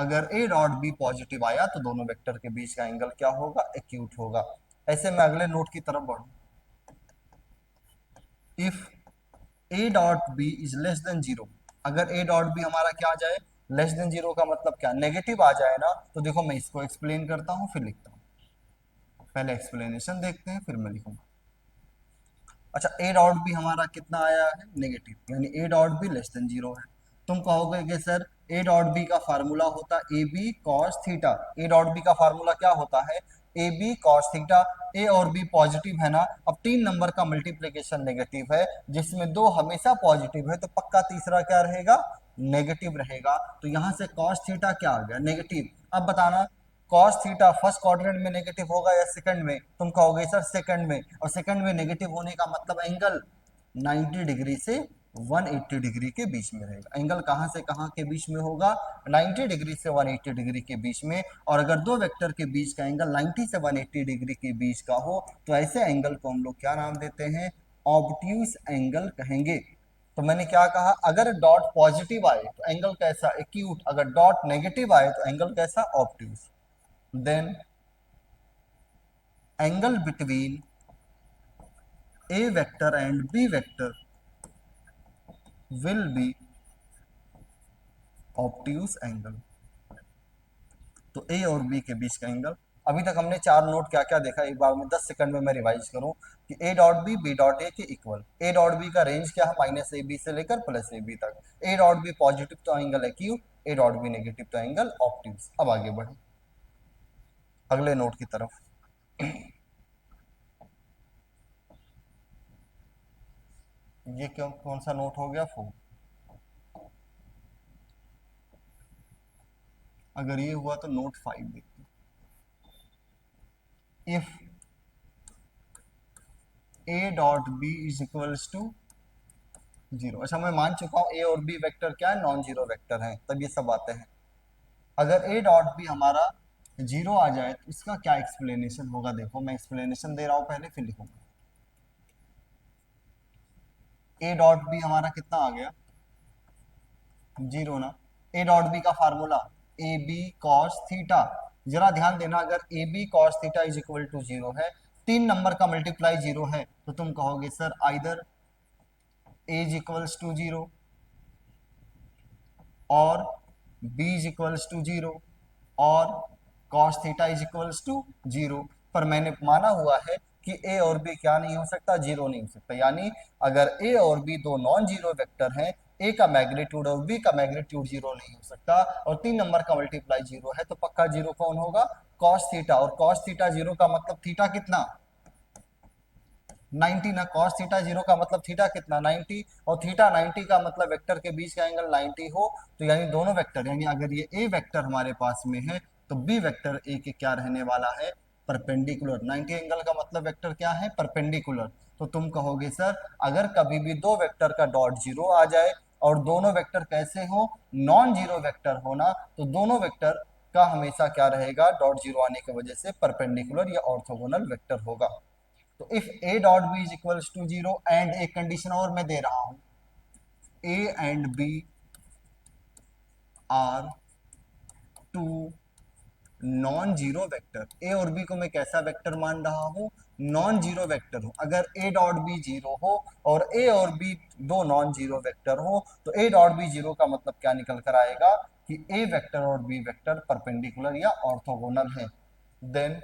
Speaker 1: अगर ए डॉट बी पॉजिटिव आया तो दोनों वेक्टर के बीच का एंगल क्या होगा, एक्यूट होगा। ऐसे मैं अगले नोट की तरफ बढ़ू। If A dot B is less than zero, अगर ए डॉट बी हमारा क्या आ जाए, लेस देन जीरो का मतलब क्या, नेगेटिव आ जाए ना, तो देखो मैं इसको एक्सप्लेन करता हूँ फिर लिखता हूँ। पहले एक्सप्लेनेशन देखते हैं फिर मैं लिखूंगा। अच्छा, ए डॉट बी हमारा कितना आया है, नेगेटिव, यानी A dot B less than zero है। तुम कहोगे कि सर ए डॉट बी का फार्मूला होता A B cos theta, A dot B का फार्मूला क्या होता है, A B cos theta. A और बी पॉजिटिव है ना, अब तीन नंबर का मल्टीप्लीकेशन नेगेटिव है, जिसमें दो हमेशा पॉजिटिव है, तो पक्का तीसरा क्या रहेगा, नेगेटिव रहेगा। तो यहां से कॉस थीटा क्या आ गया, नेगेटिव। अब बताना कॉस थीटा फर्स्ट क्वाड्रेंट में नेगेटिव होगा या सेकंड में, तुम कहोगे सर सेकंड में, और सेकंड में नेगेटिव होने का मतलब एंगल 90 डिग्री से 180 डिग्री के बीच में रहेगा। एंगल कहां से कहां के बीच में होगा, 90 डिग्री से 180 डिग्री के बीच में। और अगर दो वेक्टर के बीच का एंगल 90 से 180 डिग्री के बीच का हो तो ऐसे एंगल को हम लोग क्या नाम देते हैं, ऑब्ट्यूज एंगल कहेंगे। तो मैंने क्या कहा, अगर डॉट पॉजिटिव आए तो एंगल कैसा, एक्यूट, अगर डॉट नेगेटिव आए तो एंगल कैसा, obtuse. then angle between a vector and b vector will be obtuse angle। तो a और b के बीच का एंगल, अभी तक हमने चार नोट क्या क्या देखा, एक बार में 10 सेकंड में मैं रिवाइज करूं कि a dot B B dot A के इक्वल, a डॉट बी का रेंज क्या है, माइनस ए बी से लेकर प्लस ए बी तक। a डॉट बी पॉजिटिव तो angle acute, a dot B negative तो एंगल ऑब्ट्यूज। अब आगे बढ़े अगले नोट की तरफ। ये क्यों, कौन सा नोट हो गया, फोर। अगर ये हुआ तो नोट 5 देखते। If A dot B is equals to zero, अच्छा मैं मान चुका हूं ए और बी वेक्टर क्या है, नॉन जीरो वेक्टर है, तब ये सब बातें हैं। अगर ए डॉट बी हमारा जीरो आ जाए तो इसका क्या एक्सप्लेनेशन होगा, देखो मैं एक्सप्लेनेशन दे रहा हूं पहले फिर लिखूंगा। ए डॉट बी हमारा कितना आ गया, जीरो ना। ए डॉट बी का formula A B cos theta, जरा ध्यान देना, अगर A B cos theta is equal to zero है, तीन नंबर का मल्टीप्लाई जीरो है, तो तुम कहोगे sir either A is equals to zero और b is equals to zero और cos theta is equals to zero. पर मैंने माना हुआ है कि a और b क्या नहीं हो सकता, जीरो नहीं हो सकता, यानी अगर a और b दो नॉन जीरो वेक्टर हैं, a का मैग्नीट्यूड और b का मैग्नीट्यूड जीरो नहीं हो सकता, और तीन नंबर का मल्टीप्लाई जीरो है, तो पक्का जीरो कौन होगा, cos थीटा। और cos थीटा जीरो का मतलब थीटा कितना, 90 ना, cos थीटा जीरो का मतलब थीटा कितना, 90, और थीटा 90 का मतलब वेक्टर के बीच का एंगल 90 हो, तो यानी दोनों वेक्टर, यानी अगर ये ए वेक्टर हमारे पास में है तो बी वेक्टर ए के क्या रहने वाला है, परपेंडिकुलर। 90 एंगल का मतलब वेक्टर क्या है, परपेंडिकुलर। तो तुम कहोगे सर अगर कभी भी दो वेक्टर का डॉट जीरो आ जाए और दोनों वेक्टर कैसे हो, नॉन जीरो वेक्टर होना, तो दोनों वेक्टर का हमेशा क्या रहेगा, डॉट जीरो आने की वजह से परपेंडिकुलर या ऑर्थोगोनल वेक्टर होगा। तो if A dot B is equals to zero and एक कंडीशन और मैं दे रहा हूं, A and B are two non zero vector, A और बी को मैं कैसा वेक्टर मान रहा हूं, नॉन जीरो वेक्टर हो। अगर ए डॉट बी जीरो हो और ए और बी दो नॉन जीरो वेक्टर हो तो ए डॉट बी जीरो का मतलब क्या निकल कर आएगा कि ए वेक्टर और बी वेक्टर परपेंडिकुलर या ऑर्थोगोनल है। Then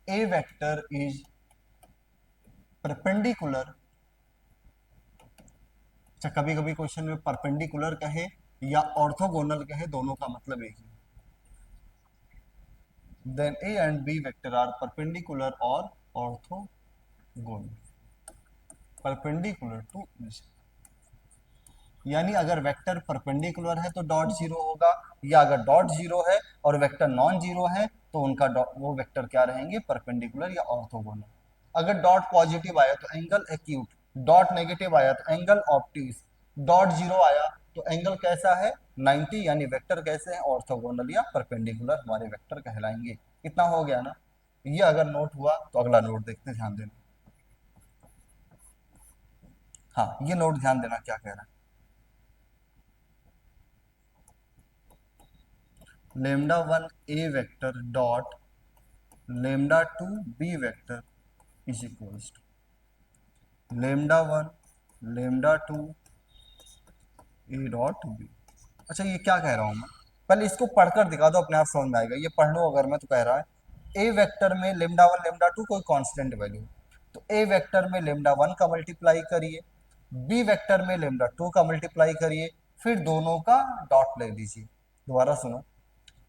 Speaker 1: A vector is perpendicular, अच्छा कभी कभी क्वेश्चन में परपेंडिकुलर कहे या ऑर्थोगोनल कहे, दोनों का मतलब एक ही। Then A and B vector are perpendicular और ऑर्थोगोनल, परपेंडिकुलर टू, यानी अगर वेक्टर परपेंडिकुलर है तो डॉट जीरो होगा, या अगर डॉट जीरो है और वेक्टर नॉन जीरो है तो उनका वो वेक्टर क्या रहेंगे, परपेंडिकुलर या ऑर्थोगोनल। अगर डॉट पॉजिटिव आया तो एंगल एक्यूट, डॉट नेगेटिव आया तो एंगल ऑब्ट्यूज, डॉट जीरो आया तो एंगल कैसा है, 90, यानी वेक्टर कैसे हैं, ऑर्थोगोनल या परपेंडिकुलर हमारे वेक्टर कहलाएंगे। इतना हो गया ना। ये अगर नोट हुआ तो अगला नोट देखते, ध्यान देना। हाँ ये नोट ध्यान देना क्या कह रहा है। Lambda one A vector dot lambda two B vector is equals to lambda one lambda two A dot B. अच्छा ये क्या कह रहा हूं मैं, पहले इसको पढ़कर दिखा दो, अपने आप समझ में आएगा। ये पढ़ लो अगर मैं, तो कह रहा है ए वेक्टर में लेमडा वन लेमडा टू कोई कांस्टेंट वैल्यू, तो ए वेक्टर में लेमडा वन का मल्टीप्लाई करिए, बी वेक्टर में लेमडा टू का मल्टीप्लाई करिए, फिर दोनों का डॉट ले लीजिए। दोबारा सुनो,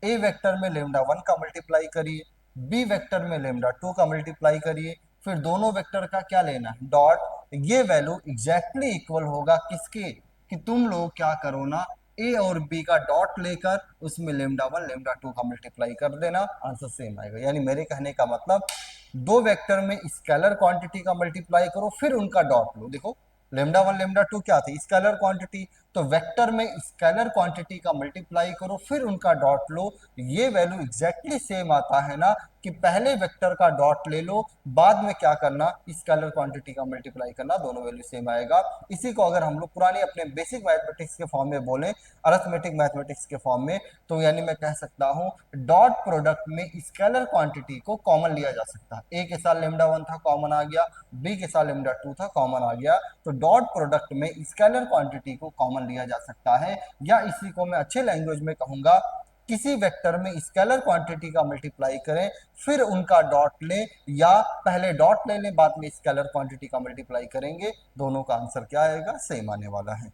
Speaker 1: ए वेक्टर में लेमडा वन का मल्टीप्लाई करिए, बी वेक्टर में लेमडा टू का मल्टीप्लाई करिए, फिर दोनों वेक्टर का क्या लेना है, डॉट। ये वैल्यू एग्जैक्टली इक्वल होगा किसके, कि तुम लोग क्या करो ना, ए और बी का डॉट लेकर उसमें लेमडा वन लेमडा टू का मल्टीप्लाई कर देना, आंसर सेम आएगा। यानी मेरे कहने का मतलब, दो वेक्टर में स्केलर क्वांटिटी का मल्टीप्लाई करो फिर उनका डॉट लो। देखो लेमडा वन लेमडा टू क्या थी, स्केलर क्वांटिटी, तो वेक्टर में स्केलर क्वांटिटी का मल्टीप्लाई करो फिर उनका डॉट लो। ये वैल्यू एग्जैक्टली सेम आता है ना, कि पहले वेक्टर का डॉट ले लो, बाद में क्या करना, स्केलर क्वांटिटी का मल्टीप्लाई करना, दोनों वैल्यू सेम आएगा। इसी को अगर हम लोग पुरानी अपने बेसिक मैथमेटिक्स के फॉर्म में बोलें, अरिथमेटिक मैथमेटिक्स के फॉर्म में, तो यानी मैं कह सकता हूं डॉट प्रोडक्ट में स्केलर क्वांटिटी को कॉमन लिया जा सकता है। ए के साथ लेमडा वन था, कॉमन आ गया, बी के साथ लेमडा टू था, कॉमन आ गया, तो डॉट प्रोडक्ट में स्केलर क्वांटिटी को कॉमन लिया जा सकता है। या इसी को मैं अच्छे लैंग्वेज में कहूंगा, किसी वेक्टर में स्केलर क्वांटिटी का मल्टीप्लाई करें फिर उनका डॉट लें, या पहले डॉट ले लें बाद में स्केलर क्वांटिटी का मल्टीप्लाई करेंगे, दोनों का आंसर क्या आएगा, सेम आने वाला है।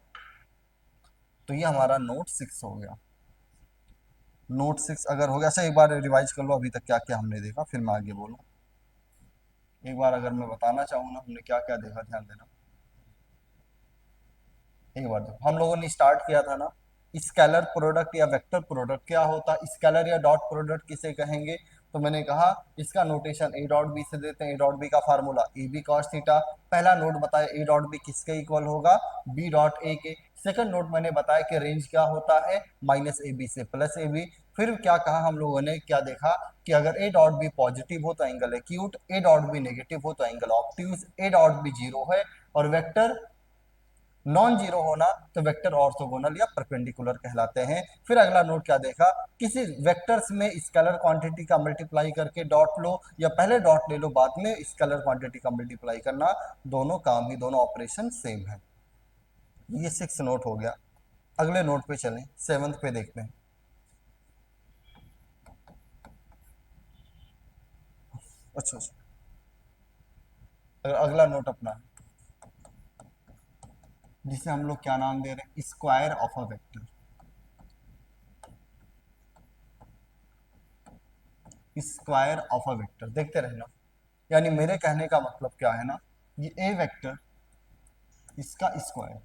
Speaker 1: तो ये हमारा नोट 6 हो गया। नोट 6 अगर हो गया, अच्छा एक बार रिवाइज कर लो अभी तक क्या क्या हमने देखा, फिर मैं आगे बोलूँ। एक बार अगर मैं बताना चाहूँ ना हमने क्या क्या देखा, ध्यान देना। एक बार देखो, हम लोगों ने स्टार्ट किया था ना, स्केलर प्रोडक्ट या वेक्टर प्रोडक्ट क्या होता, स्केलर या डॉट प्रोडक्ट किसे कहेंगे, तो मैंने कहा इसका नोटेशन ए डॉट बी से देते हैं। ए डॉट बी का formula A B cos theta, पहला नोट बताया ए डॉट बी किसके इक्वल होगा, बी डॉट ए के। सेकंड नोट मैंने बताया कि रेंज क्या होता है, माइनस ए बी से प्लस ए बी। फिर क्या कहा हम लोगों ने, क्या देखा कि अगर ए डॉट बी पॉजिटिव हो तो angle acute, A dot B negative हो तो angle obtuse, A dot B zero है और वेक्टर नॉन जीरो होना तो वेक्टर ऑर्थोगोनल या परपेंडिकुलर कहलाते हैं। फिर अगला नोट क्या देखा, किसी वेक्टर्स में स्केलर क्वांटिटी का मल्टीप्लाई करके डॉट लो, या पहले डॉट ले लो बाद में स्केलर क्वांटिटी का मल्टीप्लाई करना, दोनों काम ही, दोनों ऑपरेशन सेम है। ये 6 नोट हो गया। अगले नोट पे चलें, 7th पे देखते हैं। अच्छा अच्छा, अगला नोट अपना, जिसे हम लोग क्या नाम दे रहे हैं, square of a vector. Square of a vector देखते रहना। यानी मेरे कहने का मतलब क्या है ना, ये ए वेक्टर, इसका स्क्वायर,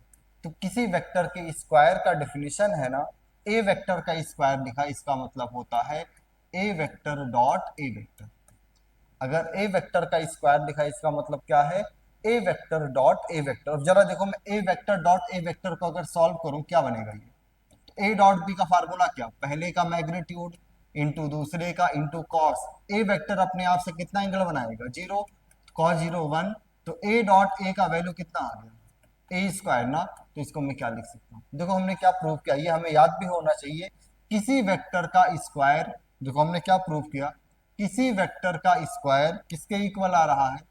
Speaker 1: तो किसी वेक्टर के स्क्वायर का डेफिनेशन है ना, ए वेक्टर का स्क्वायर लिखा, इसका मतलब होता है A vector dot A vector. अगर ए वेक्टर का स्क्वायर लिखा, इसका मतलब क्या है, A vector dot A vector. अब जरा देखो, मैं ए वेक्टर डॉट ए वेक्टर को अगर सॉल्व करूं क्या बनेगा ये, ए डॉट बी का फार्मूला क्या, पहले का मैग्नीट्यूड इंटू दूसरे का इंटू कॉस। ए वेक्टर अपने आप से कितना एंगल बनाएगा, जीरो, कॉस जीरो वन, तो ए डॉट ए का वैल्यू कितना आ गया, ए स्क्वायर ना। तो इसको मैं क्या लिख सकता हूँ, देखो हमने क्या प्रूव किया, ये हमें याद भी होना चाहिए। किसी वेक्टर का स्क्वायर, देखो हमने क्या प्रूव किया, किसी वेक्टर का स्क्वायर किसके इक्वल आ रहा है,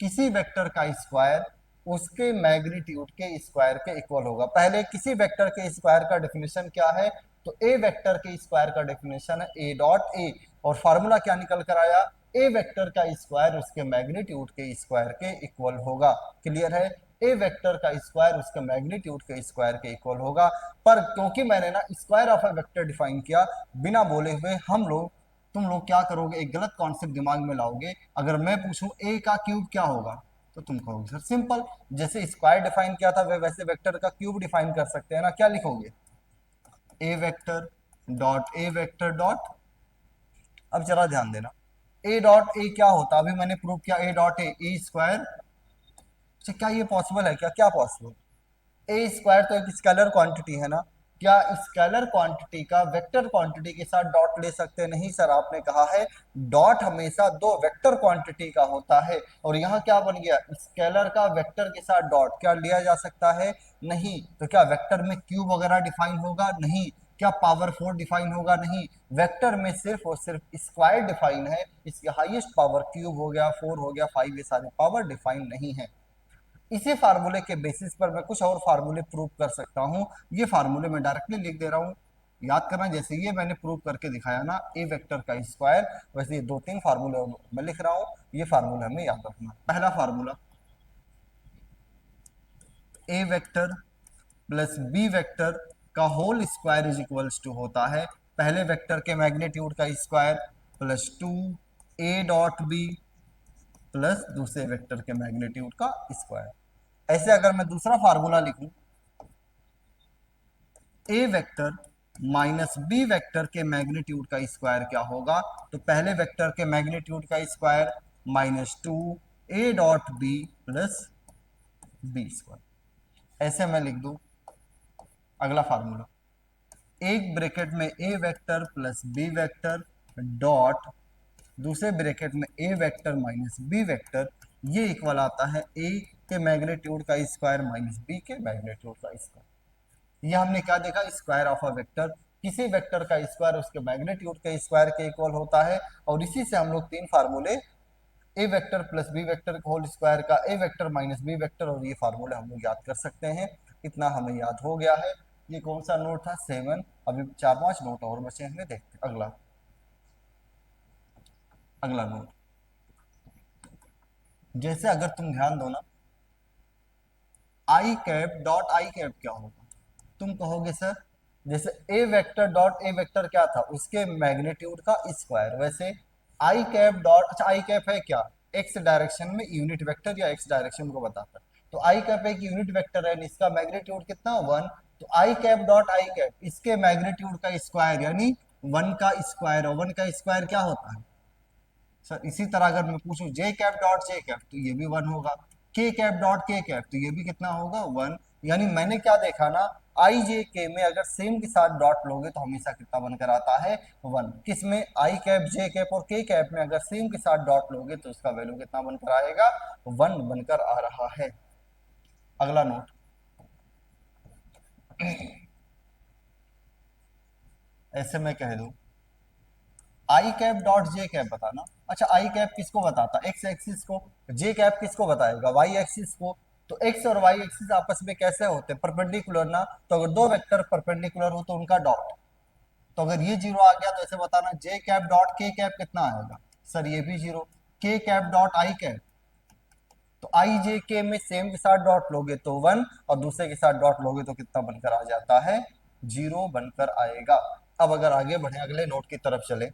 Speaker 1: किसी वेक्टर का स्क्वायर उसके मैग्नीट्यूड के स्क्वायर के इक्वल होगा। पहले किसी वेक्टर के स्क्वायर का डेफिनेशन क्या है, तो ए वेक्टर के स्क्वायर का डेफिनेशन है ए डॉट ए, और फार्मूला क्या निकल कर आया, ए वेक्टर का स्क्वायर उसके मैग्नीट्यूड के स्क्वायर के इक्वल होगा। क्लियर है, ए वेक्टर का स्क्वायर उसके मैग्नीट्यूड के स्क्वायर के इक्वल होगा। पर क्योंकि मैंने ना square of a vector define किया बिना बोले हुए, हम लोग, तुम लोग क्या करोगे, एक गलत कॉन्सेप्ट दिमाग में लाओगे। अगर मैं पूछूं ए का क्यूब क्या होगा, तो तुम कहोगे सर सिंपल, जैसे स्क्वायर डिफाइन किया था वैसे वेक्टर का क्यूब डिफाइन कर सकते हैं ना। क्या लिखोगे, A vector dot A vector dot. अब जरा ध्यान देना, ए डॉट ए क्या होता, अभी मैंने प्रूव किया ए डॉट ए स्क्वायर। क्या ये पॉसिबल है, क्या क्या पॉसिबल, ए स्क्वायर तो एक स्केलर क्वांटिटी है ना, क्या स्केलर क्वांटिटी का वेक्टर क्वांटिटी के साथ डॉट ले सकते हैं, नहीं सर, आपने कहा है डॉट हमेशा दो वेक्टर क्वांटिटी का होता है। और यहाँ क्या बन गया, स्केलर का वेक्टर के साथ डॉट क्या लिया जा सकता है, नहीं। तो क्या वेक्टर में क्यूब वगैरह डिफाइन होगा, नहीं। क्या पावर 4 डिफाइन होगा? नहीं, वेक्टर में सिर्फ और सिर्फ स्क्वायर डिफाइन है, इसके हाईएस्ट पावर क्यूब हो गया, 4 हो गया, 5, ये सारे पावर डिफाइन नहीं है। इसी फार्मूले के बेसिस पर मैं कुछ और फार्मूले प्रूव कर सकता हूँ। ये फार्मूले मैं डायरेक्टली लिख दे रहा हूँ, याद करना। जैसे ये मैंने प्रूव करके दिखाया ना ए वेक्टर का स्क्वायर, वैसे ये 2-3 फार्मूले मैं लिख रहा हूँ, ये फार्मूला हमें याद रखना। पहला formula, A vector plus B vector का whole square is equals to होता है पहले वेक्टर के मैग्नीट्यूड का square plus 2 A dot B plus दूसरे वेक्टर के मैग्नीट्यूड का स्क्वायर। ऐसे अगर मैं दूसरा फार्मूला लिखूं, A vector minus B vector के मैग्नीट्यूड का स्क्वायर क्या होगा? तो पहले वेक्टर के मैग्नीट्यूड का square minus 2 A dot B plus B square. ऐसे मैं लिख दूं अगला फार्मूला, एक ब्रैकेट में A vector plus B vector dot दूसरे ब्रैकेट में A vector minus B vector, ये इक्वल आता है ए के मैग्नीट्यूड का स्क्वायर माइनस बी के मैग्नीट्यूड का स्क्वायर। ये हमने क्या देखा? स्क्वायर ऑफ अ वेक्टर, किसी वेक्टर का स्क्वायर उसके मैग्नीट्यूड के स्क्वायर के इक्वल होता है। और इसी से हम लोग 3 फार्मूले, A vector plus B vector whole square का, A vector minus B vector, और ये फार्मूले हम लोग याद कर सकते हैं। इतना हमें याद हो गया है। ये कौन सा नोट था? 7। अभी 4-5 नोट और बचे हैं, देखते हैं अगला। अगला नोट, जैसे अगर तुम ध्यान दो ना, आई कैप डॉट आई कैप क्या होगा? तुम कहोगे सर जैसे ए वेक्टर डॉट ए वेक्टर क्या था? उसके मैग्नीट्यूड का स्क्वायर। वैसे आई कैप डॉट, अच्छा आई कैप है क्या? एक्स डायरेक्शन में यूनिट वेक्टर या एक्स डायरेक्शन को बताता है। तो आई कैप एक यूनिट वेक्टर है, इसका मैग्नीट्यूड कितना? 1। तो I cap dot I cap इसके मैग्नीट्यूड का स्क्वायर यानी 1 का स्क्वायर, और 1 का स्क्वायर क्या होता है सर? इसी तरह अगर मैं पूछूं जे कैप डॉट जे कैप, तो ये भी 1 होगा। के कैप डॉट के कैप, तो ये भी कितना होगा? 1। यानी मैंने क्या देखा ना, आई जे के में अगर सेम के साथ डॉट लोगे तो हमेशा कितना बनकर आता है? 1। किस में? आई कैप जे कैप और के कैप में अगर सेम के साथ डॉट लोगे तो उसका वैल्यू कितना बनकर आएगा? 1 बनकर आ रहा है। अगला नोट, ऐसे मैं कह दूं आई कैप डॉट जे कैप बताना। अच्छा, आई कैप किसको बताता? एक्स एक्सिस को। जे कैप किसको बताएगा? वाई एक्सिस को। तो एक्स और वाई एक्सिस आपस में कैसे होते हैं? परपेंडिकुलर ना। तो अगर दो वेक्टर परपेंडिकुलर हो तो उनका डॉट, तो अगर ये 0 आ गया तो ऐसे बताना जे कैप डॉट के कैप कितना आएगा? सर ये भी 0। के कैप डॉट आई कैप, तो आई जे के में सेम के साथ डॉट लोगे तो 1, और दूसरे के साथ डॉट लोगे तो कितना बनकर आ जाता है? 0 बनकर आएगा। अब अगर आगे बढ़े, अगले नोट की तरफ चले,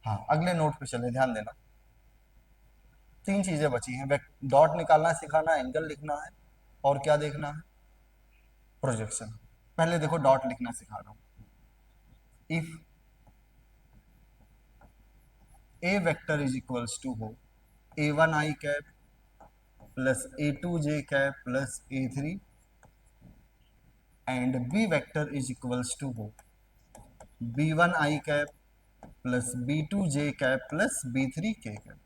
Speaker 1: हाँ अगले नोट पे चले, ध्यान देना। 3 चीजें बची हैं, डॉट निकालना सिखाना, एंगल लिखना है, और क्या देखना है? प्रोजेक्शन। पहले देखो डॉट लिखना सिखा रहा हूं। If A vector is equals to हो A one I cap plus A two J cap plus A three, and B vector is equals to हो B one I cap plus B two J cap plus B three K cap,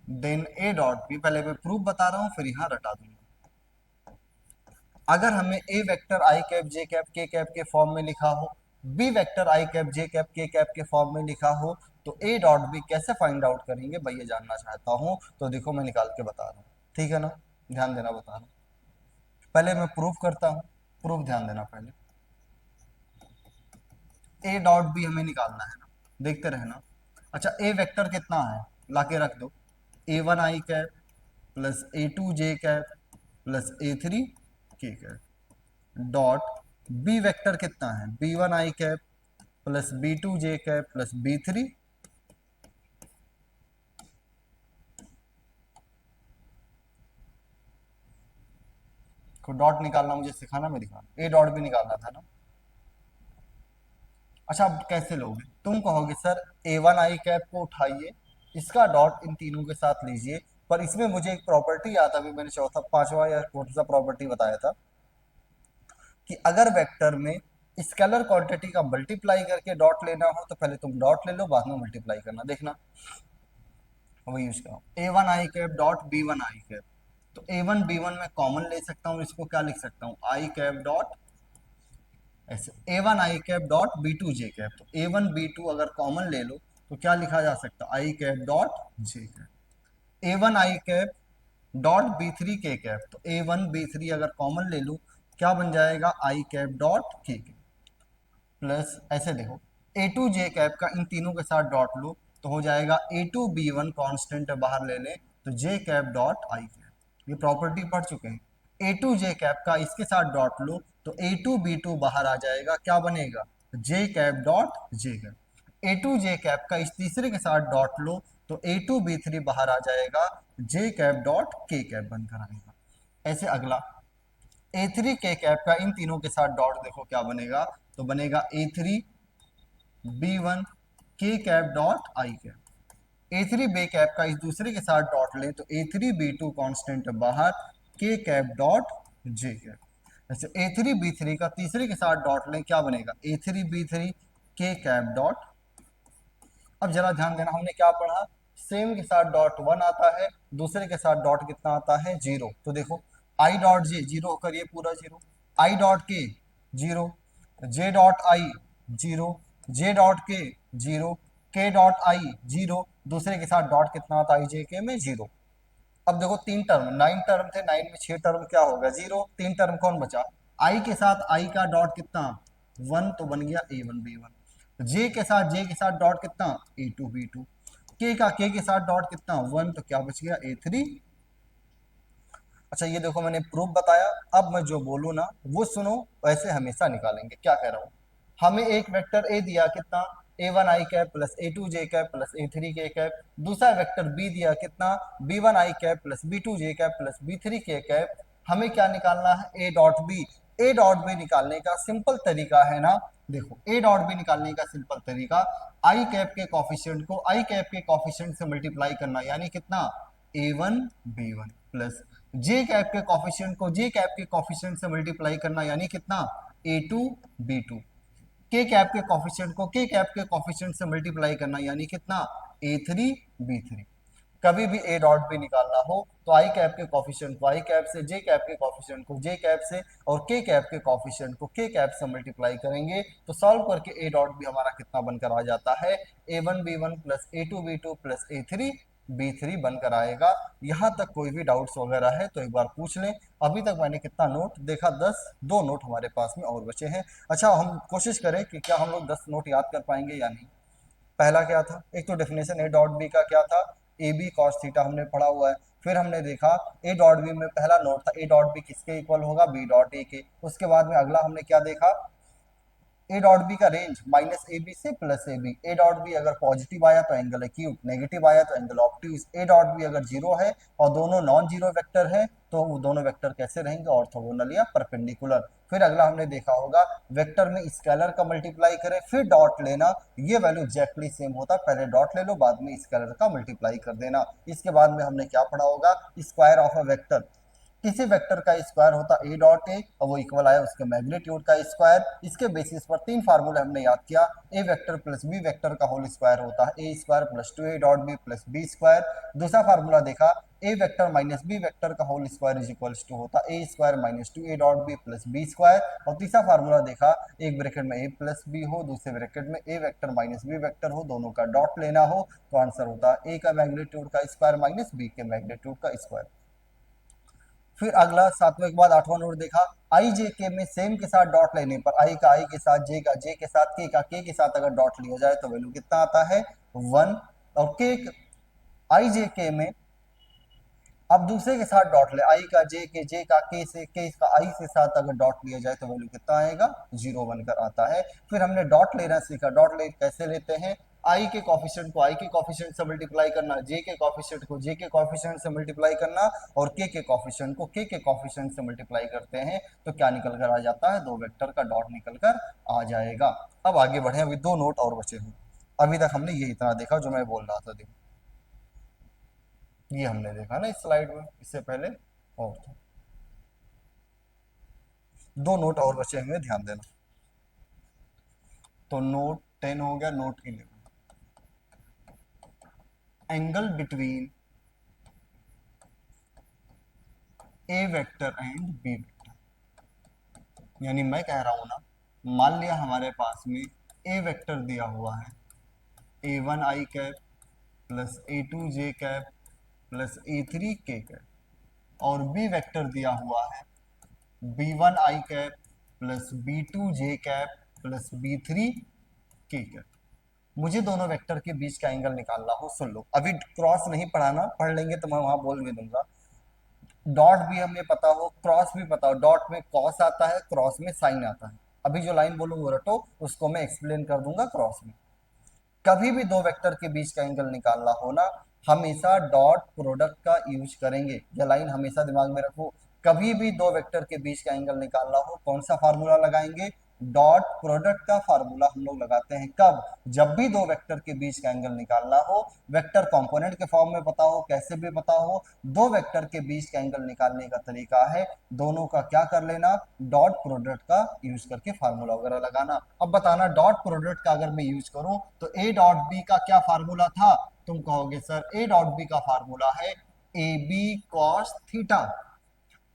Speaker 1: then A dot B, पहले मैं proof बता रहा हूं फिर यहां रटा दूंगा। अगर हमें ए वेक्टर आई कैप जे कैप के कैप के फॉर्म में लिखा हो, बी वेक्टर आई कैप जे कैप के कैप के फॉर्म में लिखा हो, तो ए डॉट बी कैसे फाइंड आउट करेंगे भाई, ये जानना चाहता हूं। तो देखो मैं निकाल के बता रहा हूं, ठीक है ना? ध्यान देना, बता रहा हूं। पहले मैं प्रूफ करता हूं, प्रूफ ध्यान देना पहले। ए डॉट बी हमें निकालना है ना, देखते रहना। अच्छा, ए वेक्टर कितना है? लाके रख दो, A one I cap plus A two J cap plus A three K cap, dot B vector कितना है? B one I cap plus B two J cap plus B three, को dot निकालना मुझे सिखाना, मैं दिखाना। ए डॉट भी निकालना था ना। अच्छा, अब कैसे लोगे? तुम कहोगे sir A one I cap को उठाइए, इसका डॉट इन तीनों के साथ लीजिए, पर इसमें मुझे एक प्रॉपर्टी याद, अभी मैंने चौथा पांचवा या कौन सा प्रॉपर्टी बताया था कि अगर वेक्टर में स्केलर क्वांटिटी का मल्टीप्लाई करके डॉट लेना हो तो पहले तुम डॉट ले लो, बाद में मल्टीप्लाई करना, देखना। वही यूज करो, ए one I cap dot B one I cap, तो A1 B1 में कॉमन ले सकता हूँ, इसको क्या लिख सकता हूँ, आई कैप डॉट ऐसे A1 I cap dot B2 J cap. तो A1 B2 अगर कॉमन ले लो तो क्या लिखा जा सकता है, I cap dot J cap. A1 I cap dot B3 K cap. तो A1 B3 अगर कॉमन ले लूँ क्या बन जाएगा, आई कैप डॉट के कैप। प्लस ऐसे देखो A2 जे कैप का इन तीनों के साथ डॉट लो तो हो जाएगा A2 B1 कांस्टेंट बाहर ले लें तो जे कैप डॉट आई कैप। ये प्रॉपर्टी पढ़ चुके हैं। A2 जे कैप का इसके साथ डॉट लो तो A2 B2 बाहर आ जाएगा, क्या बनेगा, J cap dot J cap. A2 J cap का इस तीसरे के साथ डॉट लो तो A2 B3 बाहर आ जाएगा, जे कैप डॉट के कैप बनकर आएगा। ऐसे अगला A3 के कैप का इन तीनों के साथ डॉट देखो क्या बनेगा, तो बनेगा A3 B1 के cap dot I cap. A3 बे कैप का इस दूसरे के साथ डॉट लें तो A3 B2 कांस्टेंट बाहर, के कैप डॉट जे कैप। ऐसे A3 B3 का तीसरे के साथ डॉट लें क्या बनेगा, A3 B3 K cap dot. अब जरा ध्यान देना हमने क्या पढ़ा, सेम के साथ डॉट 1 आता है, दूसरे के साथ डॉट कितना आता है, 0। तो देखो आई डॉट जे 0 होकर ये पूरा 0, आई डॉट के 0, J dot I 0, J dot के 0, के डॉट आई 0, दूसरे के साथ डॉट कितना आता है जे के में 0। अब देखो तीन टर्म, 9 टर्म थे, 9 में 6 टर्म क्या होगा 0, तीन टर्म कौन बचा, आई के साथ आई का डॉट कितना 1 तो बन गया A1 B1। जे के साथ जे के साथ डॉट कितना A2 B2, के का के साथ डॉट कितना 1 तो क्या बच गया A3। अच्छा ये देखो मैंने प्रूफ बताया, अब मैं जो बोलूँ ना वो सुनो, वैसे हमेशा निकालेंगे। क्या कह रहा हूँ, हमें एक वेक्टर ए दिया कितना A1 I cap plus A2 J cap plus A3 K cap, दूसरा वेक्टर बी दिया कितना B1 I cap plus B2 J cap plus B3 K cap. हमें क्या निकालना है, A dot B. A dot B निकालने का सिंपल तरीका है ना, देखो ए डॉट बी निकालने का सिंपल तरीका, आई कैप के कॉफिशिएंट को आई कैप के कॉफिशिएंट से मल्टीप्लाई करना, यानी कितना A1 B1 प्लस जे कैप के कॉफिशिएंट को जे कैप के कॉफिशिएंट से मल्टीप्लाई करना, यानी कितना A2 B2। के कैप के कॉफिशिएंट को के कैप के कॉफिशिएंट से मल्टीप्लाई करना, यानी कितना A3 B3। कभी भी ए डॉट बी निकालना हो तो आई कैप के कॉफिशिएंट को आई कैप से, जे कैप के कॉफिशिएंट को जे कैप से और के कैप के कॉफिशिएंट को के कैप से मल्टीप्लाई करेंगे तो सॉल्व करके ए डॉट बी हमारा कितना बनकर आ जाता है, A1 B1 plus A2 B2 plus A3 B3 बनकर आएगा। यहाँ तक कोई भी डाउट्स वगैरह है तो एक बार पूछ लें। अभी तक मैंने कितना नोट देखा, 10, 2 नोट हमारे पास में और बचे हैं। अच्छा हम कोशिश करें कि क्या हम लोग 10 नोट याद कर पाएंगे या नहीं। पहला क्या था, एक तो डेफिनेशन ए डॉट बी का क्या था, ए बी कॉस थीटा हमने पढ़ा हुआ है। फिर हमने देखा ए डॉट बी में पहला नोट था ए डॉट बी किसके इक्वल होगा, बी डॉट ए के। उसके बाद में अगला हमने क्या देखा, ए डॉट बी का रेंज माइनस ए बी से plus A B. A dot B अगर पॉजिटिव आया तो एंगल एक्यूट, नेगेटिव आया तो angle obtuse. A dot B अगर जीरो है और दोनों नॉन जीरो वेक्टर है तो वो दोनों वेक्टर कैसे रहेंगे, ऑर्थोगोनल या परपेंडिकुलर। फिर अगला हमने देखा होगा वेक्टर में स्केलर का मल्टीप्लाई करें फिर डॉट लेना, ये वैल्यू एग्जैक्टली सेम होता, पहले डॉट ले लो बाद में स्केलर का मल्टीप्लाई कर देना। इसके बाद में हमने क्या पढ़ा होगा, स्क्वायर ऑफ अ वेक्टर, किसी वेक्टर का स्क्वायर होता ए डॉट ए और वो इक्वल आया उसके मैग्नीट्यूड का स्क्वायर। इसके बेसिस पर तीन फार्मूले हमने याद किया, A vector plus B vector का होल स्क्वायर होता है A square plus 2 A dot B plus B square. दूसरा फार्मूला देखा, A vector minus B vector का whole square is equals to होता है A square minus 2 A dot B plus B square. और तीसरा formula देखा, एक ब्रैकेट में ए प्लस बी हो, दूसरे ब्रैकेट में A vector minus B vector हो, दोनों का डॉट लेना हो तो आंसर होता है ए का मैग्नीट्यूड का स्क्वायर माइनस बी के मैग्नीट्यूड का स्क्वायर। फिर अगला सातवें के बाद आठवां नोट देखा, आई जे के में सेम के साथ डॉट लेने पर आई का आई के साथ, जे का जे के साथ, के का के के साथ अगर डॉट लिया जाए तो वैल्यू कितना आता है 1। और के आई जे के में अब दूसरे के साथ डॉट ले, आई का जे का के से, के का आई से साथ अगर डॉट लिया जाए तो वैल्यू कितना आएगा 0 बनकर आता है। फिर हमने डॉट लेना सीखा, डॉट ले कैसे लेते हैं, आई के कॉफिशिएंट को आई के कॉफिशिएंट से मल्टीप्लाई करना, जे के कॉफिशिएंट को जे के कॉफिशिएंट से मल्टीप्लाई करना और के कॉफिशिएंट को के कॉफिशिएंट से मल्टीप्लाई करते हैं तो क्या निकल कर आ जाता है, दो वेक्टर का डॉट निकल कर आ जाएगा। अब आगे बढ़े, अभी दो नोट और बचे हैं। अभी तक हमने ये इतना देखा जो मैं बोल रहा था, देखो ये हमने देखा ना इस स्लाइड में, इससे पहले और था। दो नोट और बचे हुए, ध्यान देना। तो नोट 10 हो गया, note 11, angle between A vector and B vector. यानी मैं कह रहा हूं ना, मान लिया हमारे पास में ए वेक्टर दिया हुआ है, A one I cap plus A two J cap plus A three K cap, और बी वेक्टर दिया हुआ है B one I cap plus B two J cap plus B three K cap. मुझे दोनों vector के बीच का angle निकालना हो। सुन लो, अभी क्रॉस नहीं पढ़ाना, पढ़ लेंगे तो मैं वहां बोल भी दूंगा। डॉट भी हमें पता हो, क्रॉस भी पता हो। डॉट में कॉस आता है, क्रॉस में साइन आता है। अभी जो लाइन बोलूंगा रटो, उसको मैं एक्सप्लेन कर दूंगा क्रॉस में। कभी भी दो वेक्टर के बीच का एंगल निकालना हो ना, हमेशा डॉट प्रोडक्ट का यूज करेंगे। यह लाइन हमेशा दिमाग में रखो। कभी भी दो वेक्टर के बीच का एंगल निकालना हो, कौन सा फार्मूला लगाएंगे? डॉट प्रोडक्ट का फार्मूला हम लोग लगाते हैं। कब? जब भी दो वेक्टर के बीच का एंगल निकालना हो, वेक्टर कंपोनेंट के फॉर्म में पता हो, कैसे भी पता हो, दो वेक्टर के बीच का एंगल निकालने का तरीका है दोनों का क्या कर लेना, डॉट प्रोडक्ट का यूज करके फार्मूला वगैरह लगाना। अब बताना, डॉट प्रोडक्ट का अगर मैं यूज करूं तो ए डॉट बी का क्या फार्मूला था? तुम कहोगे सर ए डॉट बी का फार्मूला है ए बी कॉस थीटा।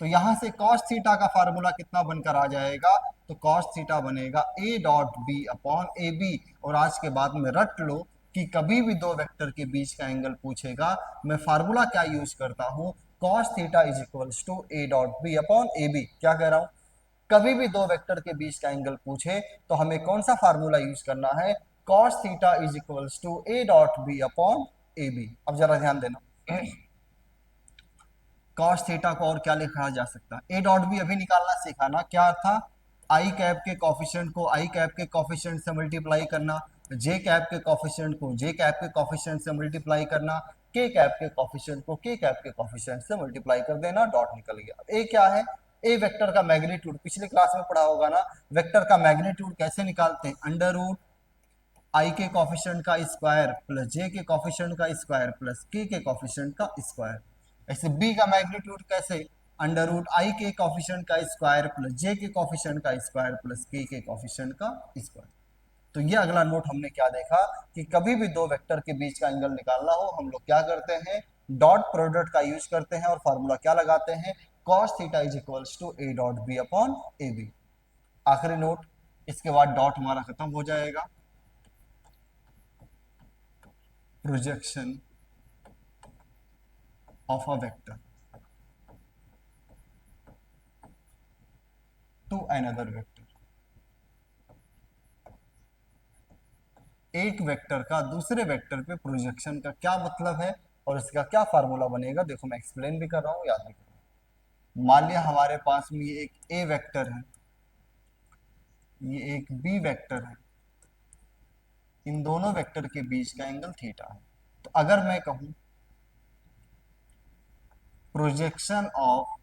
Speaker 1: तो यहां से cos थीटा का फार्मूला कितना बनकर आ जाएगा? तो cos थीटा बनेगा a dot B upon A B. और आज के बाद में रट लो कि कभी भी दो वेक्टर के बीच का एंगल पूछेगा, मैं फार्मूला क्या यूज करता हूं? cos theta is equals to a dot B upon A B. क्या कह रहा हूं? कभी भी दो वेक्टर के बीच का एंगल पूछे तो हमें कौन सा फार्मूला यूज करना है? cos theta is equals to a dot B upon A B. अब जरा ध्यान देना, कॉस थीटा को और क्या लिखा जा सकता है? ए डॉट बी अभी निकालना सीखा ना, क्या था? आई कैप के कॉफिशिएंट को आई कैप के कॉफिशिएंट से मल्टीप्लाई करना, जे कैप के कॉफिशिएंट को जे कैप के कॉफिशिएंट से मल्टीप्लाई करना, के कैप के कॉफिशिएंट को के कैप के कॉफिशिएंट से मल्टीप्लाई कर देना, डॉट निकल गया। ए क्या है? ए वेक्टर का मैग्नीट्यूड, पिछले क्लास में पढ़ा होगा ना, वेक्टर का मैग्नीट्यूड कैसे निकालते हैं? अंडर रूट आई के कॉफिशिएंट का स्क्वायर प्लस जे के कॉफिशिएंट का स्क्वायर प्लस के कॉफिशिएंट का स्क्वायर। ऐसे बी का मैग्नीट्यूड कैसे? अंडर रूट आई के कॉफिशिएंट का स्क्वायर प्लस जे के कॉफिशिएंट का स्क्वायर प्लस के कॉफिशिएंट का स्क्वायर। तो ये अगला नोट हमने क्या देखा कि कभी भी दो वेक्टर के बीच का एंगल निकालना हो, हम लोग क्या करते हैं? डॉट प्रोडक्ट का यूज करते हैं और फार्मूला क्या लगाते हैं? cos theta is equals to a dot B upon A B. आखिरी नोट, इसके बाद डॉट हमारा खत्म हो जाएगा। Projection of a vector to another vector. एक वेक्टर का दूसरे वेक्टर पे प्रोजेक्शन का क्या मतलब है और इसका क्या फार्मूला बनेगा? देखो मैं एक्सप्लेन भी कर रहा हूं, याद भी कर रहा हूं। मान लिया हमारे पास में ये एक ए वेक्टर है, ये एक बी वेक्टर है, इन दोनों वेक्टर के बीच का एंगल थीटा है। तो अगर मैं कहूं projection of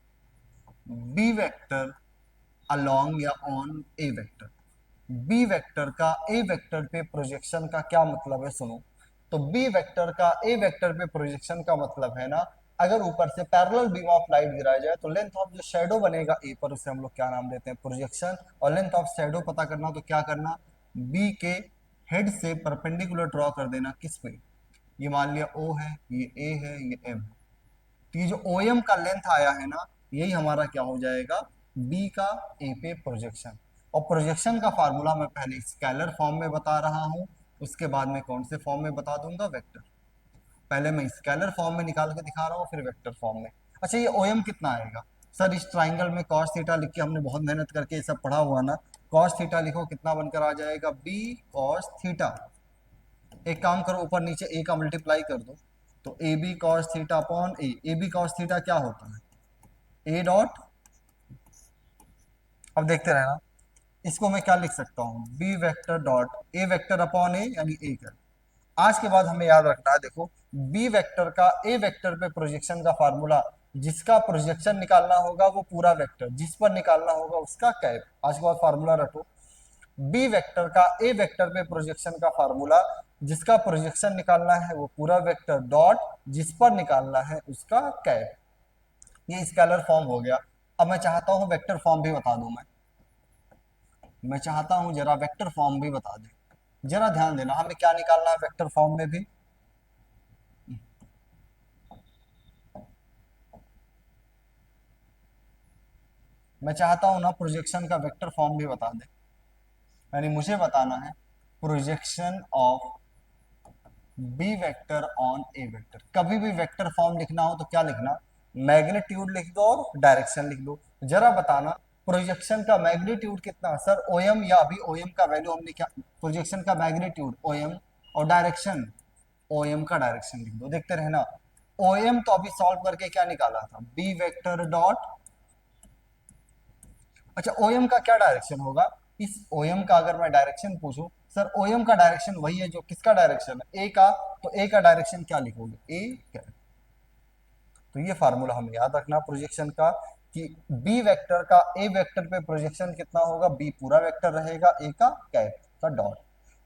Speaker 1: B vector along या on A vector, B vector का ए वेक्टर पे प्रोजेक्शन का क्या मतलब है? सुनो, तो बी वेक्टर का ए वेक्टर पे प्रोजेक्शन का मतलब है ना, अगर ऊपर से पैरेलल बीम ऑफ लाइट गिराया जाए तो लेंथ ऑफ जो शेडो बनेगा ए पर, उसे हम लोग क्या नाम देते हैं? प्रोजेक्शन। और लेंथ ऑफ शेडो पता करना तो क्या करना? बी के हेड से परपेंडिकुलर ड्रॉ कर देना। किस पे? ये मान लिया ओ है, ये ए है, ये एम है। तो ये जो ओ एम का लेंथ आया है ना, यही हमारा क्या हो जाएगा? बी का ए पे प्रोजेक्शन। और प्रोजेक्शन का फार्मूला मैं पहले स्केलर फॉर्म में बता रहा हूं, उसके बाद में कौन से फॉर्म में बता दूंगा? वेक्टर। पहले मैं स्केलर फॉर्म में निकाल के दिखा रहा हूँ, फिर वेक्टर फॉर्म में। अच्छा, ये ओ एम कितना आएगा? सर इस ट्राइंगल में कॉस थीटा लिख के हमने बहुत मेहनत करके ये सब पढ़ा हुआ ना, कॉस थीटा लिखो, कितना बनकर आ जाएगा? B cos theta. एक काम करो, ऊपर नीचे ए का मल्टीप्लाई कर दो, तो A B cos theta upon A. A B cos theta क्या होता है? ए डॉट, अब देखते रहना, इसको मैं क्या लिख सकता हूँ? B vector dot A vector upon A, यानी ए कर। आज के बाद हमें याद रखना है, देखो, बी वेक्टर का ए वेक्टर पे प्रोजेक्शन का फार्मूला, जिसका प्रोजेक्शन निकालना होगा वो पूरा वेक्टर, जिस पर निकालना होगा उसका कैप। आज के बाद फार्मूला रखो, बी वेक्टर का ए वेक्टर पे प्रोजेक्शन का फार्मूला, जिसका प्रोजेक्शन निकालना है वो पूरा वेक्टर, डॉट जिस पर निकालना है उसका कैप। ये स्केलर फॉर्म हो गया। अब मैं चाहता हूं वेक्टर फॉर्म भी बता दूं। मैं चाहता हूं जरा वेक्टर फॉर्म भी बता दें। जरा ध्यान देना, हमें क्या निकालना है वेक्टर फॉर्म में भी? मैं चाहता हूं ना प्रोजेक्शन का वेक्टर फॉर्म भी बता दे, यानी मुझे बताना है projection of B vector on A vector. कभी भी वेक्टर फॉर्म लिखना हो तो क्या लिखना, मैग्नीट्यूड लिख दो और डायरेक्शन लिख दो। जरा बताना प्रोजेक्शन का मैग्नीट्यूड कितना, सर ओएम, या अभी ओएम का वैल्यू हमने क्या, प्रोजेक्शन का मैग्नीट्यूड ओएम और डायरेक्शन ओएम का डायरेक्शन लिख दो, देखते रहना। ओएम तो अभी सॉल्व करके क्या निकाला था, बी वेक्टर डॉट, अच्छा ओएम का क्या डायरेक्शन होगा, इस ओएम का अगर मैं डायरेक्शन पूछूं, सर ओएम का डायरेक्शन वही है जो किसका डायरेक्शन है, ए का, तो ए का डायरेक्शन क्या लिखोगे, ए क्या। तो ये फार्मूला हमें याद रखना प्रोजेक्शन का, कि बी वेक्टर का ए वेक्टर पे प्रोजेक्शन कितना होगा, बी पूरा वेक्टर रहेगा, ए का कैप का डॉट।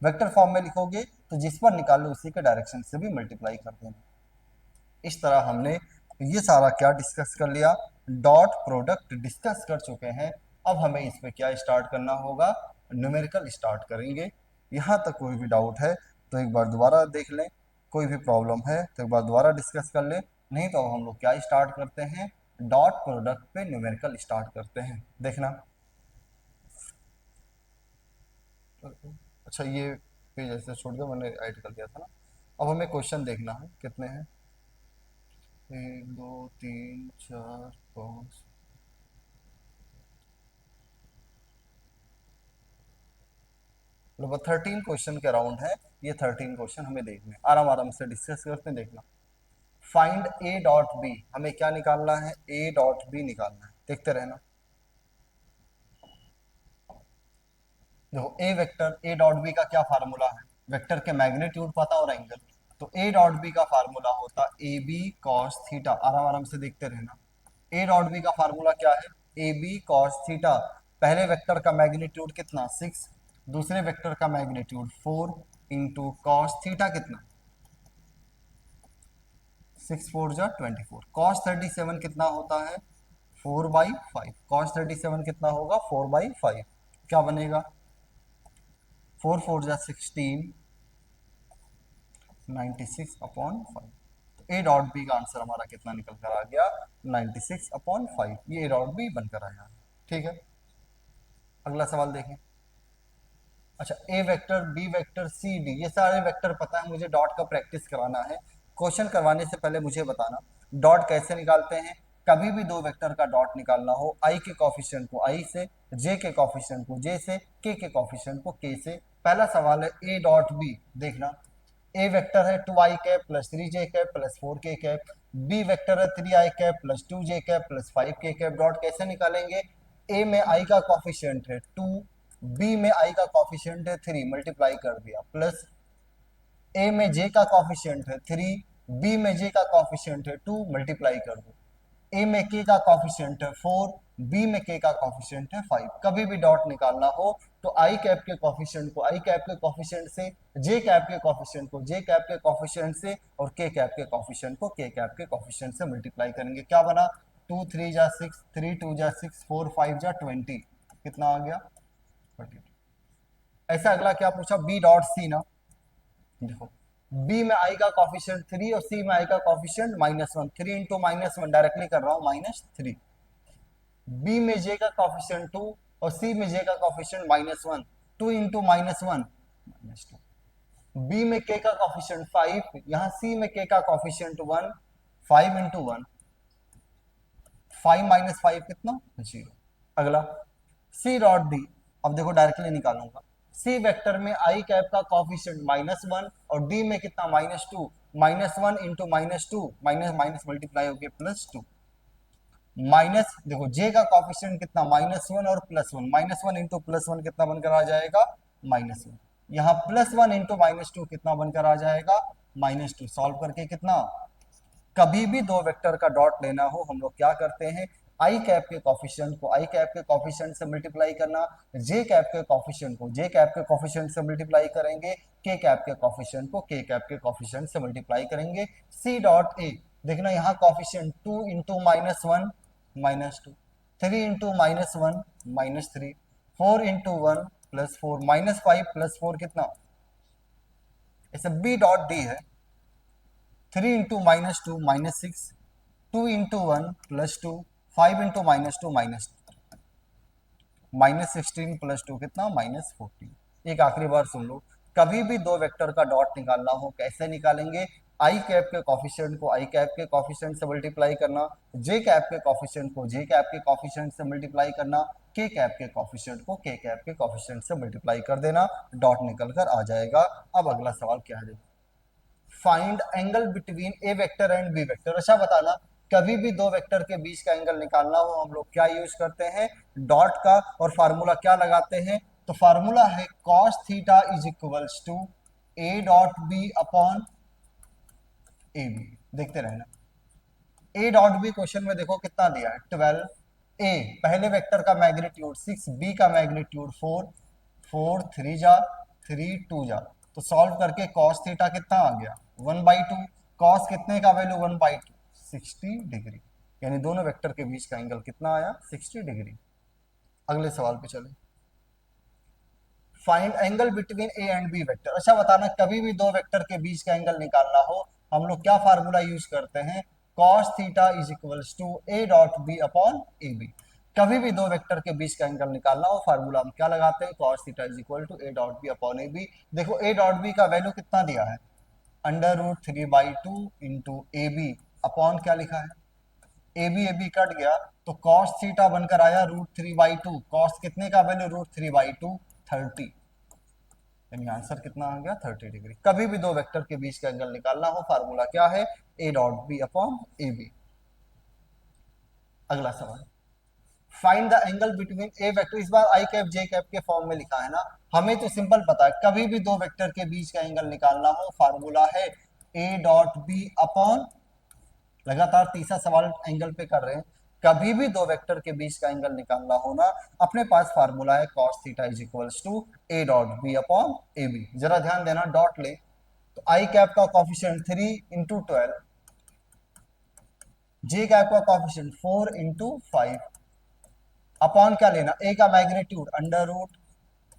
Speaker 1: वेक्टर फॉर्म में लिखोगे तो जिस पर निकालो उसी के डायरेक्शन से भी मल्टीप्लाई कर देना। इस तरह हमने ये सारा क्या डिस्कस कर लिया, डॉट प्रोडक्ट डिस्कस कर चुके हैं। अब हमें इस पे क्या स्टार्ट करना होगा, न्यूमेरिकल स्टार्ट करेंगे। यहाँ तक कोई भी डाउट है तो एक बार दोबारा देख लें, कोई भी प्रॉब्लम है तो एक बार दोबारा डिस्कस कर लें, नहीं तो अब हम लोग क्या स्टार्ट करते हैं, डॉट प्रोडक्ट पे न्यूमेरिकल स्टार्ट करते हैं, देखना। अच्छा ये पेज ऐसे छोड़ दो, मैंने ऐड कर दिया था ना। अब हमें क्वेश्चन देखना है कितने हैं, 1 2 3 4 5, लगभग 13 क्वेश्चन के राउंड है। ये 13 क्वेश्चन हमें देखने, आराम आराम से डिस्कस करते हैं, देखना। फाइंड ए डॉट बी, हमें क्या निकालना है, ए डॉट बी निकालना है, देखते रहना। देखो A vector, A dot B का क्या फार्मूला है, वेक्टर के मैग्नीट्यूड पता और एंगल, तो ए डॉट बी का फार्मूला होता ए बी कॉस थीटा, आराम आराम से देखते रहना। ए डॉट बी का फार्मूला क्या है, ए बी कॉस थीटा। पहले वेक्टर का मैग्नीट्यूड कितना 6, दूसरे वेक्टर का मैग्नीट्यूड 4 इंटू कॉस थीटा कितना, 6 4 जा 24, कॉस 37 कितना होता है 4/5, कॉस 37 कितना होगा 4/5, क्या बनेगा 4 4 जा 16, 96/5। तो ए डॉट बी का आंसर हमारा कितना निकल कर आ गया, 96/5, ये ए डॉट बी बनकर आया। ठीक है, अगला सवाल देखें। अच्छा A vector B vector C D, ये सारे वेक्टर पता है मुझे, डॉट का प्रैक्टिस कराना है। क्वेश्चन करवाने से पहले मुझे बताना डॉट कैसे निकालते हैं। कभी भी दो वेक्टर का डॉट निकालना हो, आई के कॉफिशिएंट को आई से, जे के कॉफिशिएंट को जे से, के कॉफिशिएंट को के से। पहला सवाल है ए डॉट बी, देखना ए वेक्टर है 2i cap plus 3j cap plus 4k cap, B vector है 3i cap plus 2j cap plus 5k cap. Dot कैसे निकालेंगे, ए में i का कॉफिशिएंट है 2, बी में i का कॉफिशिएंट है 3, मल्टीप्लाई कर दिया, प्लस ए में j का कॉफिशिएंट है 3, बी में j का कॉफिशिएंट है 2, मल्टीप्लाई कर दो। ए में k का कॉफिशिएंट है 4, बी में k का कॉफिशिएंट है 5। कभी भी डॉट निकालना हो तो आई कैप के कॉफिशिएंट को आई कैप के कॉफिशिएंट से, जे कैप के कॉफिशिएंट को जे कैप के कॉफिशिएंट से, और के कैप के कॉफिशिएंट को के कैप के कॉफिशिएंट से मल्टीप्लाई करेंगे। क्या बना 2 3 जा 6, 3 2 जा 6, 4 5 जा 20, कितना आ गया 32। ऐसा अगला क्या पूछा, बी डॉट सी ना, देखो बी में आई का कॉफिशिएंट 3 और सी में आई का कॉफिशिएंट -1, 3 इंटू -1 डायरेक्टली कर रहा हूं -3। बी में जे का कॉफिशिएंट 2 और सी में जे का कॉफिशिएंट -1, 2 इंटू -1 -2। बी में के का कॉफिशिएंट 5, यहां सी में के का कॉफिशिएंट 1, 5 इंटू 1, 5 माइनस 5 कितना 0। अगला सी डॉट डी, अब देखो डायरेक्टली निकालूंगा, सी वेक्टर में आई कैप का कॉफिशिएंट -1 और डी में कितना -2, -1 इंटू -2, माइनस माइनस मल्टीप्लाई हो गया +2, माइनस देखो जे का कॉफिशिएंट कितना -1 और +1, -1 इंटू +1 कितना बनकर आ जाएगा -1, यहाँ +1 इंटू -2 कितना बनकर आ जाएगा -2। सॉल्व करके कितना, कभी भी दो वेक्टर का डॉट लेना हो हम लोग क्या करते हैं, आई कैप के कॉफिशिएंट को आई कैप के कॉफिशिएंट से मल्टीप्लाई करना, जे कैप के कॉफिशिएंट को जे कैप के कॉफिशिएंट से मल्टीप्लाई करेंगे, के कैप के कॉफिशिएंट को के कैप के कॉफिशिएंट से मल्टीप्लाई करेंगे। सी डॉट ए, देखना यहाँ कॉफिशिएंट 2 इंटू -1 -2, 3 इंटू -1 -3, 4 इंटू 1 +4, -5 +4 कितना, ऐसे बी डॉट डी है 3 इंटू -2 -6, 2 इंटू 1 +2, 5 इंटू -2 -2। -16 + 2 कितना, -14। एक आखिरी बार सुन लो, कभी भी दो वेक्टर का डॉट निकालना हो कैसे निकालेंगे, आई कैप के कॉफिशिएंट को आई कैप के कॉफिशिएंट से मल्टीप्लाई करना, जे कैप के कॉफिशिएंट को जे कैप के कॉफिशिएंट से मल्टीप्लाई करना, के कैप के कॉफिशिएंट को के कैप के कॉफिशिएंट से मल्टीप्लाई कर देना, डॉट निकल कर आ जाएगा। अब अगला सवाल क्या है, find angle between A vector and B vector. अच्छा बताना, कभी भी दो वेक्टर के बीच का एंगल निकालना हो हम लोग क्या यूज करते हैं, डॉट का, और फार्मूला क्या लगाते हैं, तो फार्मूला है cos theta is equals to A dot B upon A B. देखते रहना, ए डॉट बी क्वेश्चन में देखो कितना दिया है 12, ए पहले वेक्टर का मैग्नीट्यूड 6, बी का मैग्नीट्यूड 4, 4 3 जा 3 2 जा, तो सॉल्व करके cos थीटा कितना आ गया 1/2, cos कितने का वैल्यू 1/2, 60 डिग्री, यानी दोनों वेक्टर के बीच का एंगल कितना आया 60 डिग्री। अगले सवाल पे चले, find angle between A and B vector. अच्छा बताना, कभी भी दो वेक्टर के बीच का एंगल निकालना हो हम लोग क्या फार्मूला यूज करते हैं, cos theta is equals to A dot B upon A B. कभी भी दो वेक्टर के बीच का एंगल निकालना हो फार्मूला हम क्या लगाते हैं, cos theta is equal to A dot B upon A B. देखो ए डॉट बी का वैल्यू कितना दिया है, √3/2 इंटू ए बी अपॉन क्या लिखा है, ए बी कट गया तो cos थीटा बनकर आया √3/2, cos कितने का वैल्यू √3/2 30, यानी आंसर कितना आ गया 30 डिग्री। कभी भी दो वेक्टर के बीच का एंगल निकालना हो फार्मूला क्या है, A dot B upon A B. अगला सवाल, find the angle between A vector, इस बार आई कैप जे कैप के फॉर्म में लिखा है ना, हमें तो सिंपल पता है कभी भी दो वेक्टर के बीच का एंगल निकालना हो फार्मूला है ए डॉट बी अपॉन, लगातार तीसरा सवाल एंगल पे कर रहे हैं, कभी भी दो वेक्टर के बीच का एंगल निकालना होना अपने पास फार्मूला है cos theta is equals to A dot B upon A B. जरा ध्यान देना, डॉट ले तो आई कैप का कॉफिशिएंट 3 इंटू 12, जे कैप का कॉफिशिएंट 4 इंटू 5, अपॉन क्या लेना, ए का मैग्नीट्यूड अंडर रूट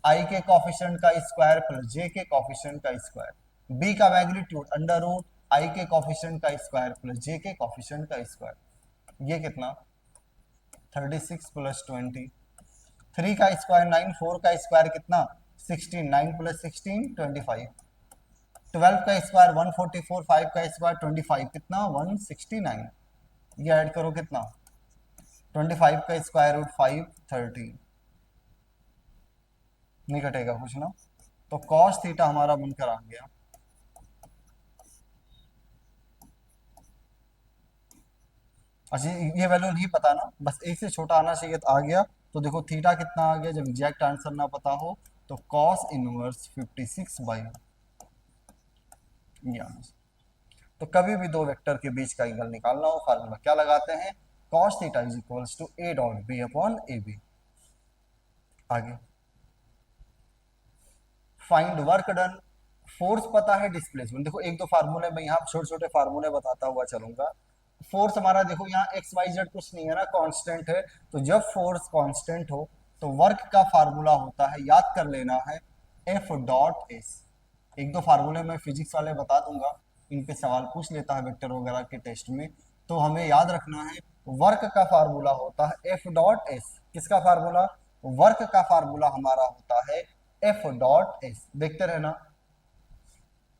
Speaker 1: आई के कॉफिशिएंट का स्क्वायर प्लस जे के कॉफिशिएंट का स्क्वायर, बी का मैग्नीट्यूड अंडर रूट आई के कॉफिशिएंट का स्क्वायर प्लस जे के कॉफिशिएंट का स्क्वायर, ये कितना 36 + 20, 3 का स्क्वायर 9, 4 का स्क्वायर कितना 16, 9 + 16 25, 12 का स्क्वायर 144, 5 का स्क्वायर 25 कितना 169, ये ऐड करो कितना 25 का स्क्वायर रूट 5 30, नहीं कटेगा कुछ ना, तो cos थीटा हमारा बनकर आ गया, अच्छा ये वैल्यू नहीं पता ना, बस एक से छोटा आना चाहिए तो आ गया, तो देखो थीटा कितना आ गया, जब एग्जैक्ट आंसर ना पता हो तो cos इनवर्स 56 ये आंसर। तो कभी भी दो वेक्टर के बीच का एंगल निकालना हो फार्मूला क्या लगाते हैं, cos theta is equals to A dot B upon A B. आगे, फाइंड वर्क डन, फोर्स पता है डिस्प्लेसमेंट, देखो एक दो फार्मूले में यहाँ छोटे छोटे फार्मूले बताता हुआ चलूंगा। फोर्स हमारा देखो यहाँ एक्स वाई जेड कुछ नहीं है ना, कांस्टेंट है, तो जब फोर्स कांस्टेंट हो तो वर्क का फार्मूला होता है, याद कर लेना है एफ डॉट एस। एक दो फार्मूले में फिजिक्स वाले बता दूंगा, इन पे सवाल पूछ लेता है वेक्टर वगैरह के टेस्ट में, तो हमें याद रखना है वर्क का फार्मूला होता है एफ डॉट एस। किसका फार्मूला, वर्क का फार्मूला हमारा होता है एफ डॉट एस। देखते रहना,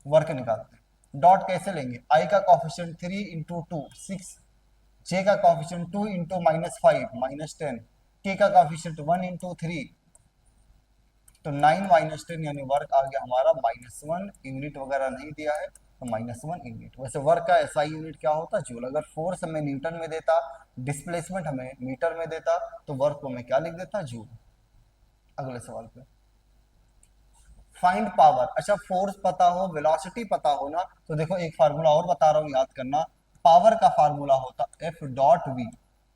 Speaker 1: वर्क निकालते हैं, डॉट कैसे लेंगे, आई का कॉफिशिएंट 3 इंटू 2 6, जे का कॉफिशिएंट 2 इंटू -5 -10, के का कॉफिशिएंट 1 इंटू 3, तो 9 -10, यानी वर्क आ गया हमारा -1, यूनिट वगैरह नहीं दिया है तो -1 यूनिट। वैसे वर्क का ऐसा यूनिट क्या होता जूल, अगर फोर्स हमें न्यूटन में देता, डिस्प्लेसमेंट हमें मीटर में देता, तो वर्क को मैं क्या लिख देता जूल। अगले सवाल पे, फाइंड पावर। अच्छा फोर्स पता हो वेलोसिटी पता हो ना, तो देखो एक फार्मूला और बता रहा हूँ याद करना, पावर का फार्मूला होता एफ डॉट वी।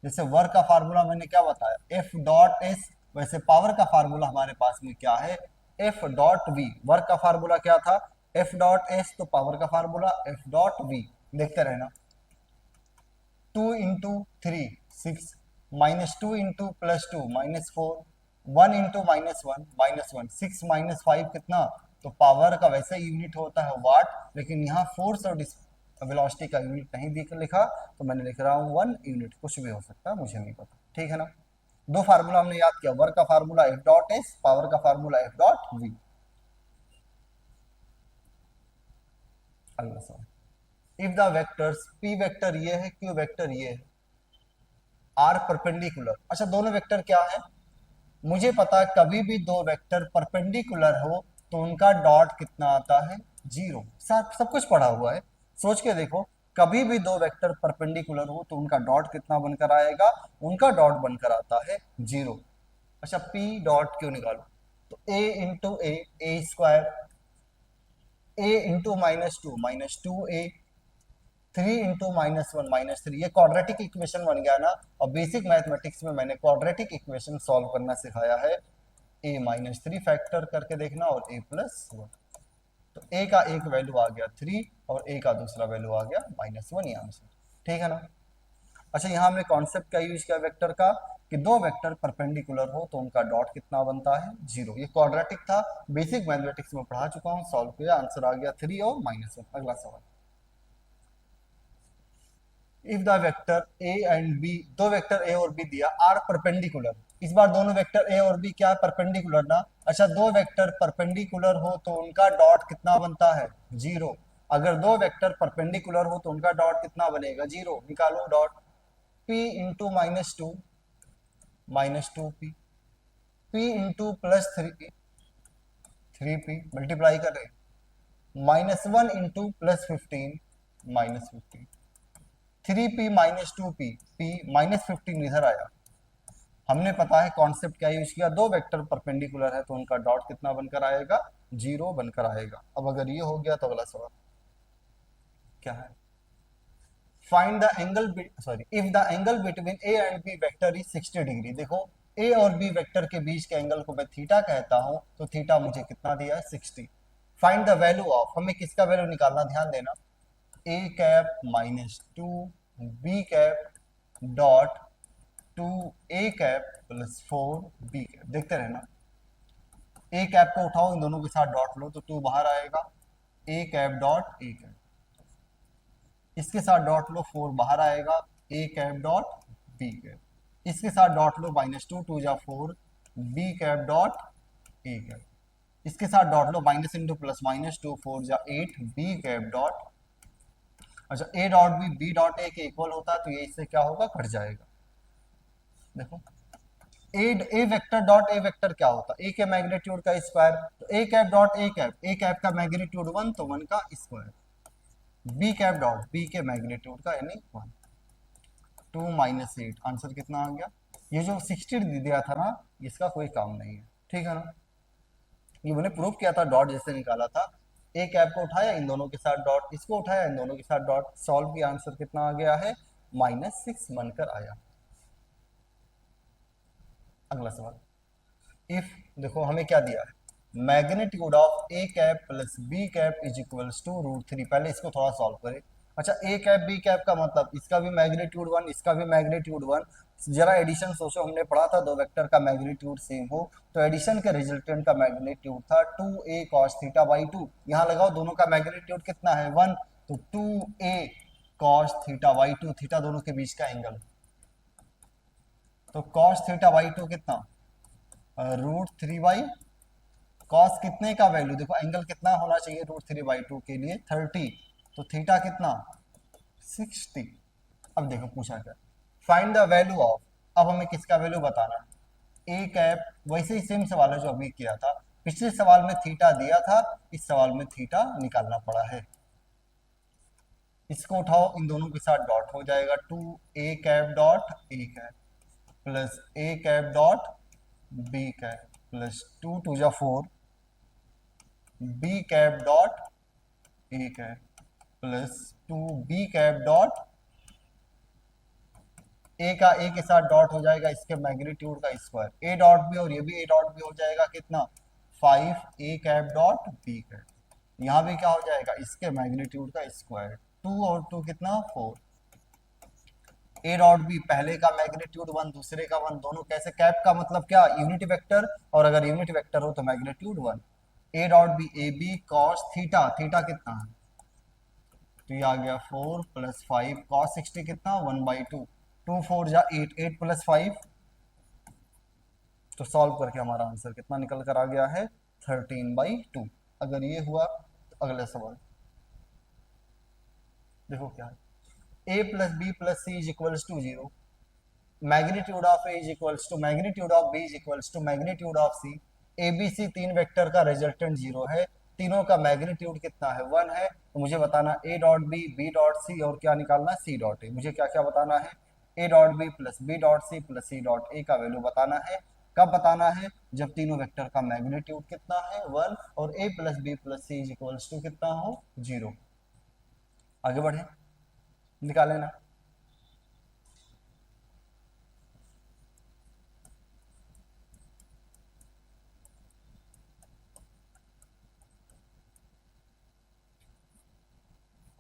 Speaker 1: जैसे वर्क का फार्मूला मैंने क्या बताया एफ डॉट एस, वैसे पावर का फार्मूला हमारे पास में क्या है एफ डॉट वी। वर्क का फार्मूला क्या था एफ डॉट एस, तो पावर का फार्मूला एफ डॉट वी। देखते रहना, 2 इंटू 3 6, -2 इंटू +2 -4, 1 इंटू -1 -1, 6 -5 कितना, तो पावर का वैसे यूनिट होता है वाट, लेकिन यहाँ फोर्स और वेलोसिटी का यूनिट नहीं लिखा, तो मैंने लिख रहा हूँ 1 यूनिट, कुछ भी हो सकता है मुझे नहीं पता, ठीक है ना। दो फार्मूला हमने याद किया, वर्क का formula F dot S, power का फार्मूला एफ डॉट वी। अगला सवाल, if the vectors P vector ये है, क्यू वेक्टर ये है, आर परपेंडिकुलर। अच्छा दोनों वेक्टर क्या है, मुझे पता है कभी भी दो वेक्टर परपेंडिकुलर हो तो उनका डॉट कितना आता है, जीरो। सब कुछ पढ़ा हुआ है, सोच के देखो, कभी भी दो वेक्टर परपेंडिकुलर हो तो उनका डॉट कितना बनकर आएगा, उनका डॉट बनकर आता है जीरो। अच्छा पी डॉट क्यों निकालो, तो ए इंटू ए स्क्वायर, ए इंटू माइनस टू ए, 3 × -1 -3, ये क्वाड्रेटिक इक्वेशन बन गया ना। और बेसिक मैथमेटिक्स में मैंने क्वाड्रेटिक इक्वेशन सॉल्व करना सिखाया है, a-3 फैक्टर करके देखना और a+1। तो a का एक वैल्यू आ गया 3 और a का दूसरा वैल्यू आ गया -1, ये आंसर, ठीक है ना। अच्छा यहाँ हमने कॉन्सेप्ट का यूज किया वेक्टर का, कि दो वेक्टर परपेंडिकुलर हो तो उनका डॉट कितना बनता है, जीरो। ये क्वाड्रेटिक था, बेसिक मैथमेटिक्स में पढ़ा चुका हूँ, सॉल्व किया, आंसर आ गया 3 और -1। अगला सवाल, if the vector A and B, दो वेक्टर ए और बी दिया, आर परपेंडिकुलर। इस बार दोनों वेक्टर ए और बी क्या है, परपेंडिकुलर ना। अच्छा दो वेक्टर परपेंडिकुलर हो तो उनका डॉट कितना बनता है, जीरो। अगर दो वेक्टर परपेंडिकुलर हो तो उनका डॉट कितना बनेगा, जीरो। निकालो dot, p into -2 p into +3 3p, multiply कर रहे, -1 इंटू +15 -15, 3p -2p, p -15 इधर आया। हमने पता है कॉन्सेप्ट क्या यूज किया, दो वेक्टर परपेंडिकुलर है तो उनका डॉट कितना बनकर आएगा, जीरो बनकर आएगा। अब अगर ये हो गया तो अगला सवाल क्या है, find the angle, sorry, if the angle between A and B vector is 60 degree. देखो ए और बी वेक्टर के बीच के एंगल को मैं थीटा कहता हूं, तो थीटा मुझे कितना दिया है, 60। फाइंड द वैल्यू ऑफ, हमें किसका वैल्यू निकालना, ध्यान देना, A cap -2 B cap dot 2 A cap +4 B cap. देखते रहना, ए कैप को उठाओ, इन दोनों के साथ डॉट लो तो 2 बाहर आएगा, A cap dot A cap, इसके साथ डॉट लो 4 बाहर आएगा, A cap dot B cap, इसके साथ डॉट लो -2 2 जा 4 B cap dot A cap, इसके साथ डॉट लो माइनस इंटू प्लस -2 4 जा 8 बी कैप डॉट। अच्छा A dot B dot A के इक्वल होता है तो ये इससे क्या होगा, कट जाएगा। देखो A vector dot A vector क्या होता है, ए के मैग्नीट्यूड का स्क्वायर, तो A cap dot A cap का मैग्नीट्यूड 1 तो 1 का square, B cap dot B के मैग्नीट्यूड का यानी 1, 2 -8, आंसर कितना आ गया। ये जो 60 दिया था ना, इसका कोई काम नहीं है, ठीक है ना। ये मैंने प्रूव किया था, डॉट जैसे निकाला था, ए कैप को उठाया, इन दोनों के साथ डॉट, इसको उठाया, इन दोनों के साथ डॉट, सॉल्व किया, आंसर कितना आ गया है, -6 बनकर आया। अगला सवाल, इफ, देखो हमें क्या दिया है, magnitude of A cap plus B cap is equals to √3। पहले इसको थोड़ा सॉल्व करें। अच्छा ए कैप बी कैप का मतलब, इसका भी मैग्नीट्यूड 1, इसका भी मैग्नीट्यूड 1। जरा एडिशन सोचो, हमने पढ़ा था दो वेक्टर का मैग्नीट्यूड सेम हो तो एडिशन के रिजल्टेंट का मैग्नीट्यूड था 2a cos θ/2। यहाँ लगाओ दोनों का मैग्नीट्यूड कितना है, 1, तो 2a cos θ/2, थीटा दोनों के बीच का एंगल, तो cos θ/2 कितना, √3 कॉस कितने का वैल्यू, देखो एंगल कितना होना चाहिए √3/2 के लिए, 30, तो थीटा कितना, 60। अब देखो पूछा क्या, फाइंड द वैल्यू ऑफ, अब हमें किसका वैल्यू बताना है, ए कैप। वैसे ही सेम सवाल है जो अभी किया था, पिछले सवाल में थीटा दिया था, इस सवाल में थीटा निकालना पड़ा है। इसको उठाओ, इन दोनों के साथ डॉट हो जाएगा, 2a cap dot A cap plus A cap dot B cap plus 2 2 जा 4 B cap dot A cap plus 2 B cap dot, A का ए के साथ डॉट हो जाएगा, इसके मैग्नीट्यूड का स्क्वायर, ए डॉट बी और ये भी ए डॉट बी हो जाएगा कितना, 5 ए कैप डॉट बी कैप, यहाँ भी क्या हो जाएगा, इसके मैग्नीट्यूड का स्क्वायर, 2 और 2 कितना, 4। ए डॉट बी, पहले का मैग्नीट्यूड 1, दूसरे का 1, दोनों कैसे, कैप का मतलब क्या, यूनिट वेक्टर, और अगर यूनिट वेक्टर हो तो magnitude 1। A dot B, A B cos theta, theta कितना है, तो ये आ गया 4 + 5 कॉस 60 कितना, 1/2, 2 4 जा 8, 8 + 5 तो सॉल्व करके हमारा आंसर कितना निकल कर आ गया है 13/2। अगर ये हुआ तो अगला सवाल देखो क्या है। a plus B plus C is equals to 0, magnitude of A is equals to magnitude of B is equals to magnitude of C. A B C तीन वेक्टर का रिजल्टेंट 0 है, तीनों का मैग्नीट्यूड कितना है 1 है। तो मुझे बताना A dot B dot C और क्या निकालना सी डॉट ए। मुझे क्या क्या बताना है, A dot B plus B dot C plus C dot A का वैल्यू बताना है। कब बताना है, जब तीनों वेक्टर का मैग्नीट्यूड कितना है 1 और A plus B plus C is equals to कितना हो 0। आगे बढ़े, निकाले ना।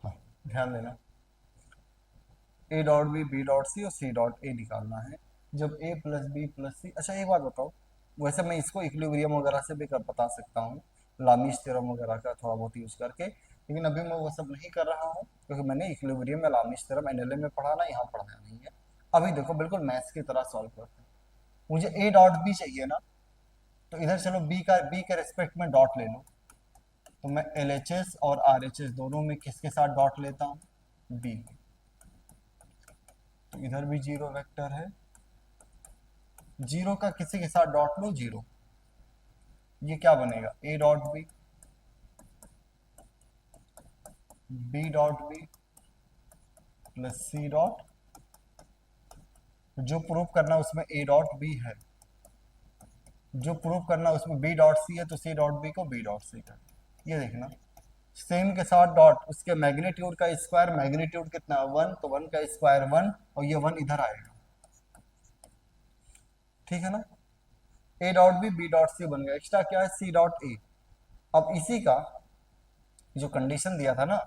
Speaker 1: हाँ, ध्यान देना, A dot B dot C और सी डॉट ए निकालना है। जब A plus B plus C, अच्छा एक बात बताओ, वैसे मैं इसको इक्विलिब्रियम वगैरह से भी कर बता सकता हूँ, लामीश थ्योरम वगैरह का थोड़ा बहुत यूज करके, लेकिन अभी मैं वो सब नहीं कर रहा हूँ क्योंकि मैंने इक्विलिब्रियम में लामीश थ्योरम एनएलएम में पढ़ाना, यहाँ पढ़ना नहीं है। अभी देखो बिल्कुल मैथ्स की तरह सॉल्व करते हैं। मुझे ए डॉट बी चाहिए ना, तो इधर चलो बी के रेस्पेक्ट में डॉट ले लो। तो मैं एल एच एस और आर एच एस दोनों में किसके साथ डॉट लेता हूँ, बी। तो इधर भी जीरो वेक्टर है, जीरो का किसी के साथ डॉट लो 0। ये क्या बनेगा, A dot B dot B plus C dot, जो प्रूव करना उसमें ए डॉट बी है, जो प्रूव करना उसमें बी डॉट सी है, तो सी डॉट बी को बी डॉट सी का। ये देखना, सेम के साथ डॉट, उसके मैग्नीट्यूड का स्क्वायर, मैग्नीट्यूड कितना 1, तो 1 का स्क्वायर 1 और ये 1 इधर आएगा, ठीक है ना। A dot B dot C बन गया, एक्स्ट्रा क्या है सी डॉट ए। अब इसी का जो कंडीशन दिया था ना,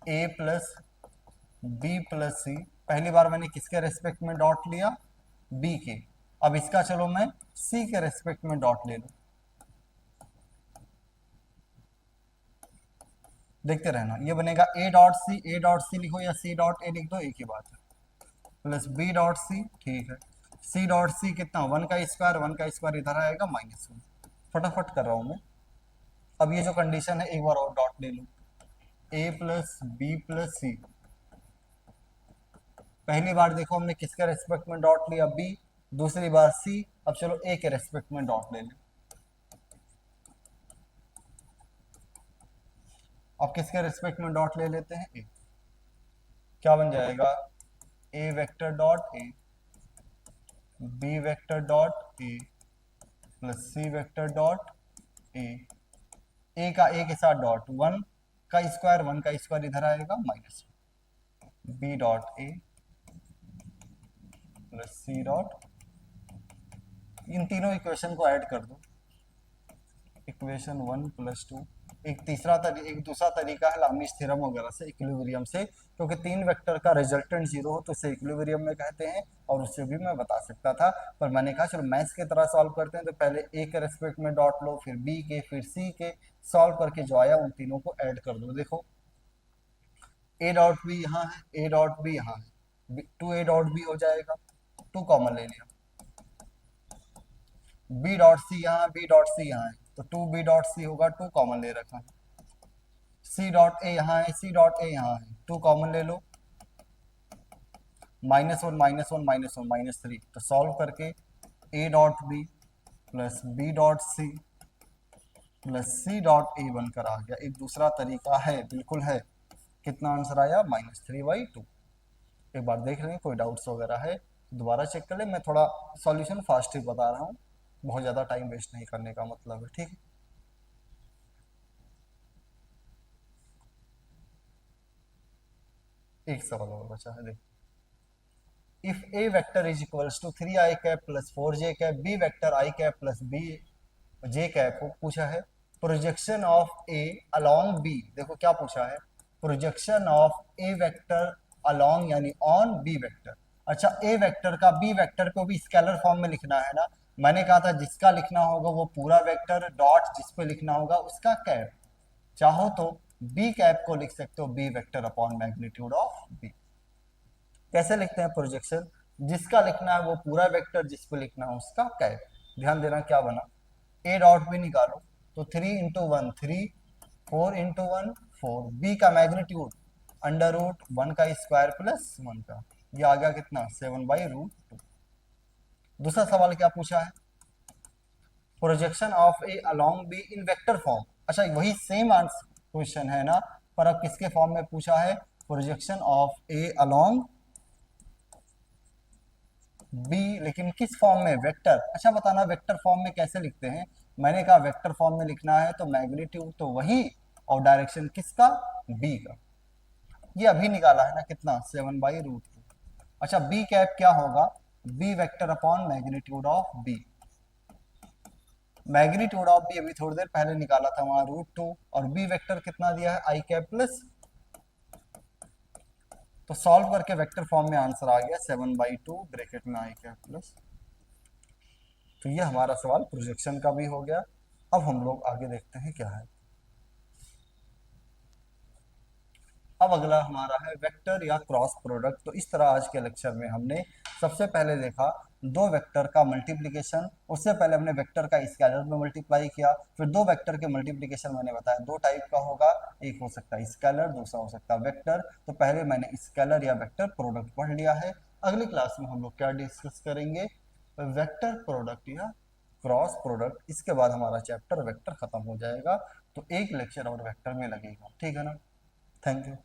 Speaker 1: ए प्लस बी प्लस सी, पहली बार मैंने किसके रेस्पेक्ट में डॉट लिया, बी के। अब इसका चलो मैं सी के रेस्पेक्ट में डॉट ले लूं, देखते रहना, ये बनेगा ए डॉट सी लिखो या सी डॉट ए लिख दो, एक ही बात है, प्लस बी डॉट सी, ठीक है। सी डॉट सी कितना 1 का स्क्वायर, 1 का स्क्वायर इधर आएगा -1। फटाफट कर रहा हूं मैं। अब ये जो कंडीशन है एक बार और डॉट ले लूं, ए प्लस बी प्लस सी, पहली बार देखो हमने किसके रेस्पेक्ट में डॉट लिया, बी। दूसरी बार सी, अब चलो ए के रेस्पेक्ट में डॉट ले लें। अब किसके रेस्पेक्ट में डॉट ले लेते हैं, ए। क्या बन जाएगा, A vector dot A, B vector dot A plus C vector dot A. A का ए के साथ डॉट, 1 का स्क्वायर, 1 का स्क्वायर इधर आएगा -1, B dot A plus C dot, इन तीनों इक्वेशन को ऐड कर दो, इक्वेशन 1 प्लस 2। एक दूसरा तरीका है लामीश थ्योरम वगैरह से, इक्विलिब्रियम से, क्योंकि तीन वेक्टर का रिजल्टेंट 0 हो तो उसे इक्विलिब्रियम में कहते हैं, और उससे भी मैं बता सकता था, पर मैंने कहा चलो मैथ्स की तरह सॉल्व करते हैं, तो पहले ए के रेस्पेक्ट में डॉट लो, फिर बी के, फिर सी के, सॉल्व करके जो आया उन तीनों को ऐड कर दो। देखो ए डॉट बी यहाँ है, ए डॉट बी यहाँ है, 2 ए डॉट बी हो जाएगा, 2 कॉमन ले लिया, बी डॉट सी यहाँ, बी डॉट सी यहाँ है, तो 2 बी डॉट सी होगा, 2 कॉमन ले रखा, सी डॉट ए यहाँ है, सी डॉट ए यहाँ है, 2 कॉमन ले लो, -1 -1 -1 -3, तो सॉल्व करके A dot B plus B dot C plus C dot A बनकर आ गया। एक दूसरा तरीका है, बिल्कुल है। कितना आंसर आया, -3/2। एक बार देख लें, कोई डाउट्स वगैरह है दोबारा चेक कर ले, मैं थोड़ा सॉल्यूशन फास्ट ही बता रहा हूँ, बहुत ज़्यादा टाइम वेस्ट नहीं करने का मतलब है, ठीक है। एक सवाल और बचा है, देख, if A vector is equals to 3i cap plus 4j cap, B vector i cap plus B J cap को पूछा है, projection of A along B, देखो क्या पूछा है, projection of A vector along यानी ऑन बी वेक्टर। अच्छा, A vector का बी वेक्टर को भी स्केलर फॉर्म में लिखना है ना, मैंने कहा था जिसका लिखना होगा वो पूरा वेक्टर डॉट, जिस पे लिखना होगा उसका कैप। चाहो तो बी कैप को लिख सकते हो B vector upon magnitude of B. कैसे लिखते हैं प्रोजेक्शन, जिसका लिखना है वो पूरा वेक्टर, जिस पे लिखना है उसका कैप। ध्यान देना क्या बना, ए डॉट भी निकालो तो 3 × 1 3, 4 × 1 4, बी का मैग्नीट्यूड √1 का स्क्वायर प्लस 1 का, ये आ गया कितना 7/√2। दूसरा सवाल क्या पूछा है, projection of A along be in vector form. अच्छा वही सेम आंसर क्वेश्चन है ना, पर अब किसके फॉर्म में पूछा है, projection of A along B, लेकिन किस फॉर्म में, वेक्टर। अच्छा बताना वेक्टर फॉर्म में कैसे लिखते हैं, मैंने कहा वेक्टर फॉर्म में लिखना है तो मैग्नीट्यूड तो वही और डायरेक्शन किसका, बी का। ये अभी निकाला है ना कितना 7/√2। अच्छा बी कैप क्या होगा, B vector upon magnitude of B. Magnitude of B अभी थोड़ी देर पहले निकाला था वहां √2, और बी वेक्टर कितना दिया है आई कैप प्लस, तो सॉल्व करके वेक्टर फॉर्म में आंसर आ गया 7/2 ब्रैकेट में आई कैप प्लस। तो ये हमारा सवाल प्रोजेक्शन का भी हो गया। अब हम लोग आगे देखते हैं क्या है। अब अगला हमारा है वेक्टर या क्रॉस प्रोडक्ट। तो इस तरह आज के लेक्चर में हमने सबसे पहले देखा दो वेक्टर का मल्टीप्लिकेशन, उससे पहले हमने वेक्टर का स्केलर में मल्टीप्लाई किया, फिर दो वेक्टर के मल्टीप्लिकेशन मैंने बताया दो टाइप का होगा, एक हो सकता है स्केलर, दूसरा हो सकता है वेक्टर। तो पहले मैंने स्केलर या वेक्टर प्रोडक्ट पढ़ लिया है। अगली क्लास में हम लोग क्या डिस्कस करेंगे, वेक्टर प्रोडक्ट या क्रॉस प्रोडक्ट। इसके बाद हमारा चैप्टर वेक्टर खत्म हो जाएगा, तो एक लेक्चर और वेक्टर में लगेगा, ठीक है ना। Thank you.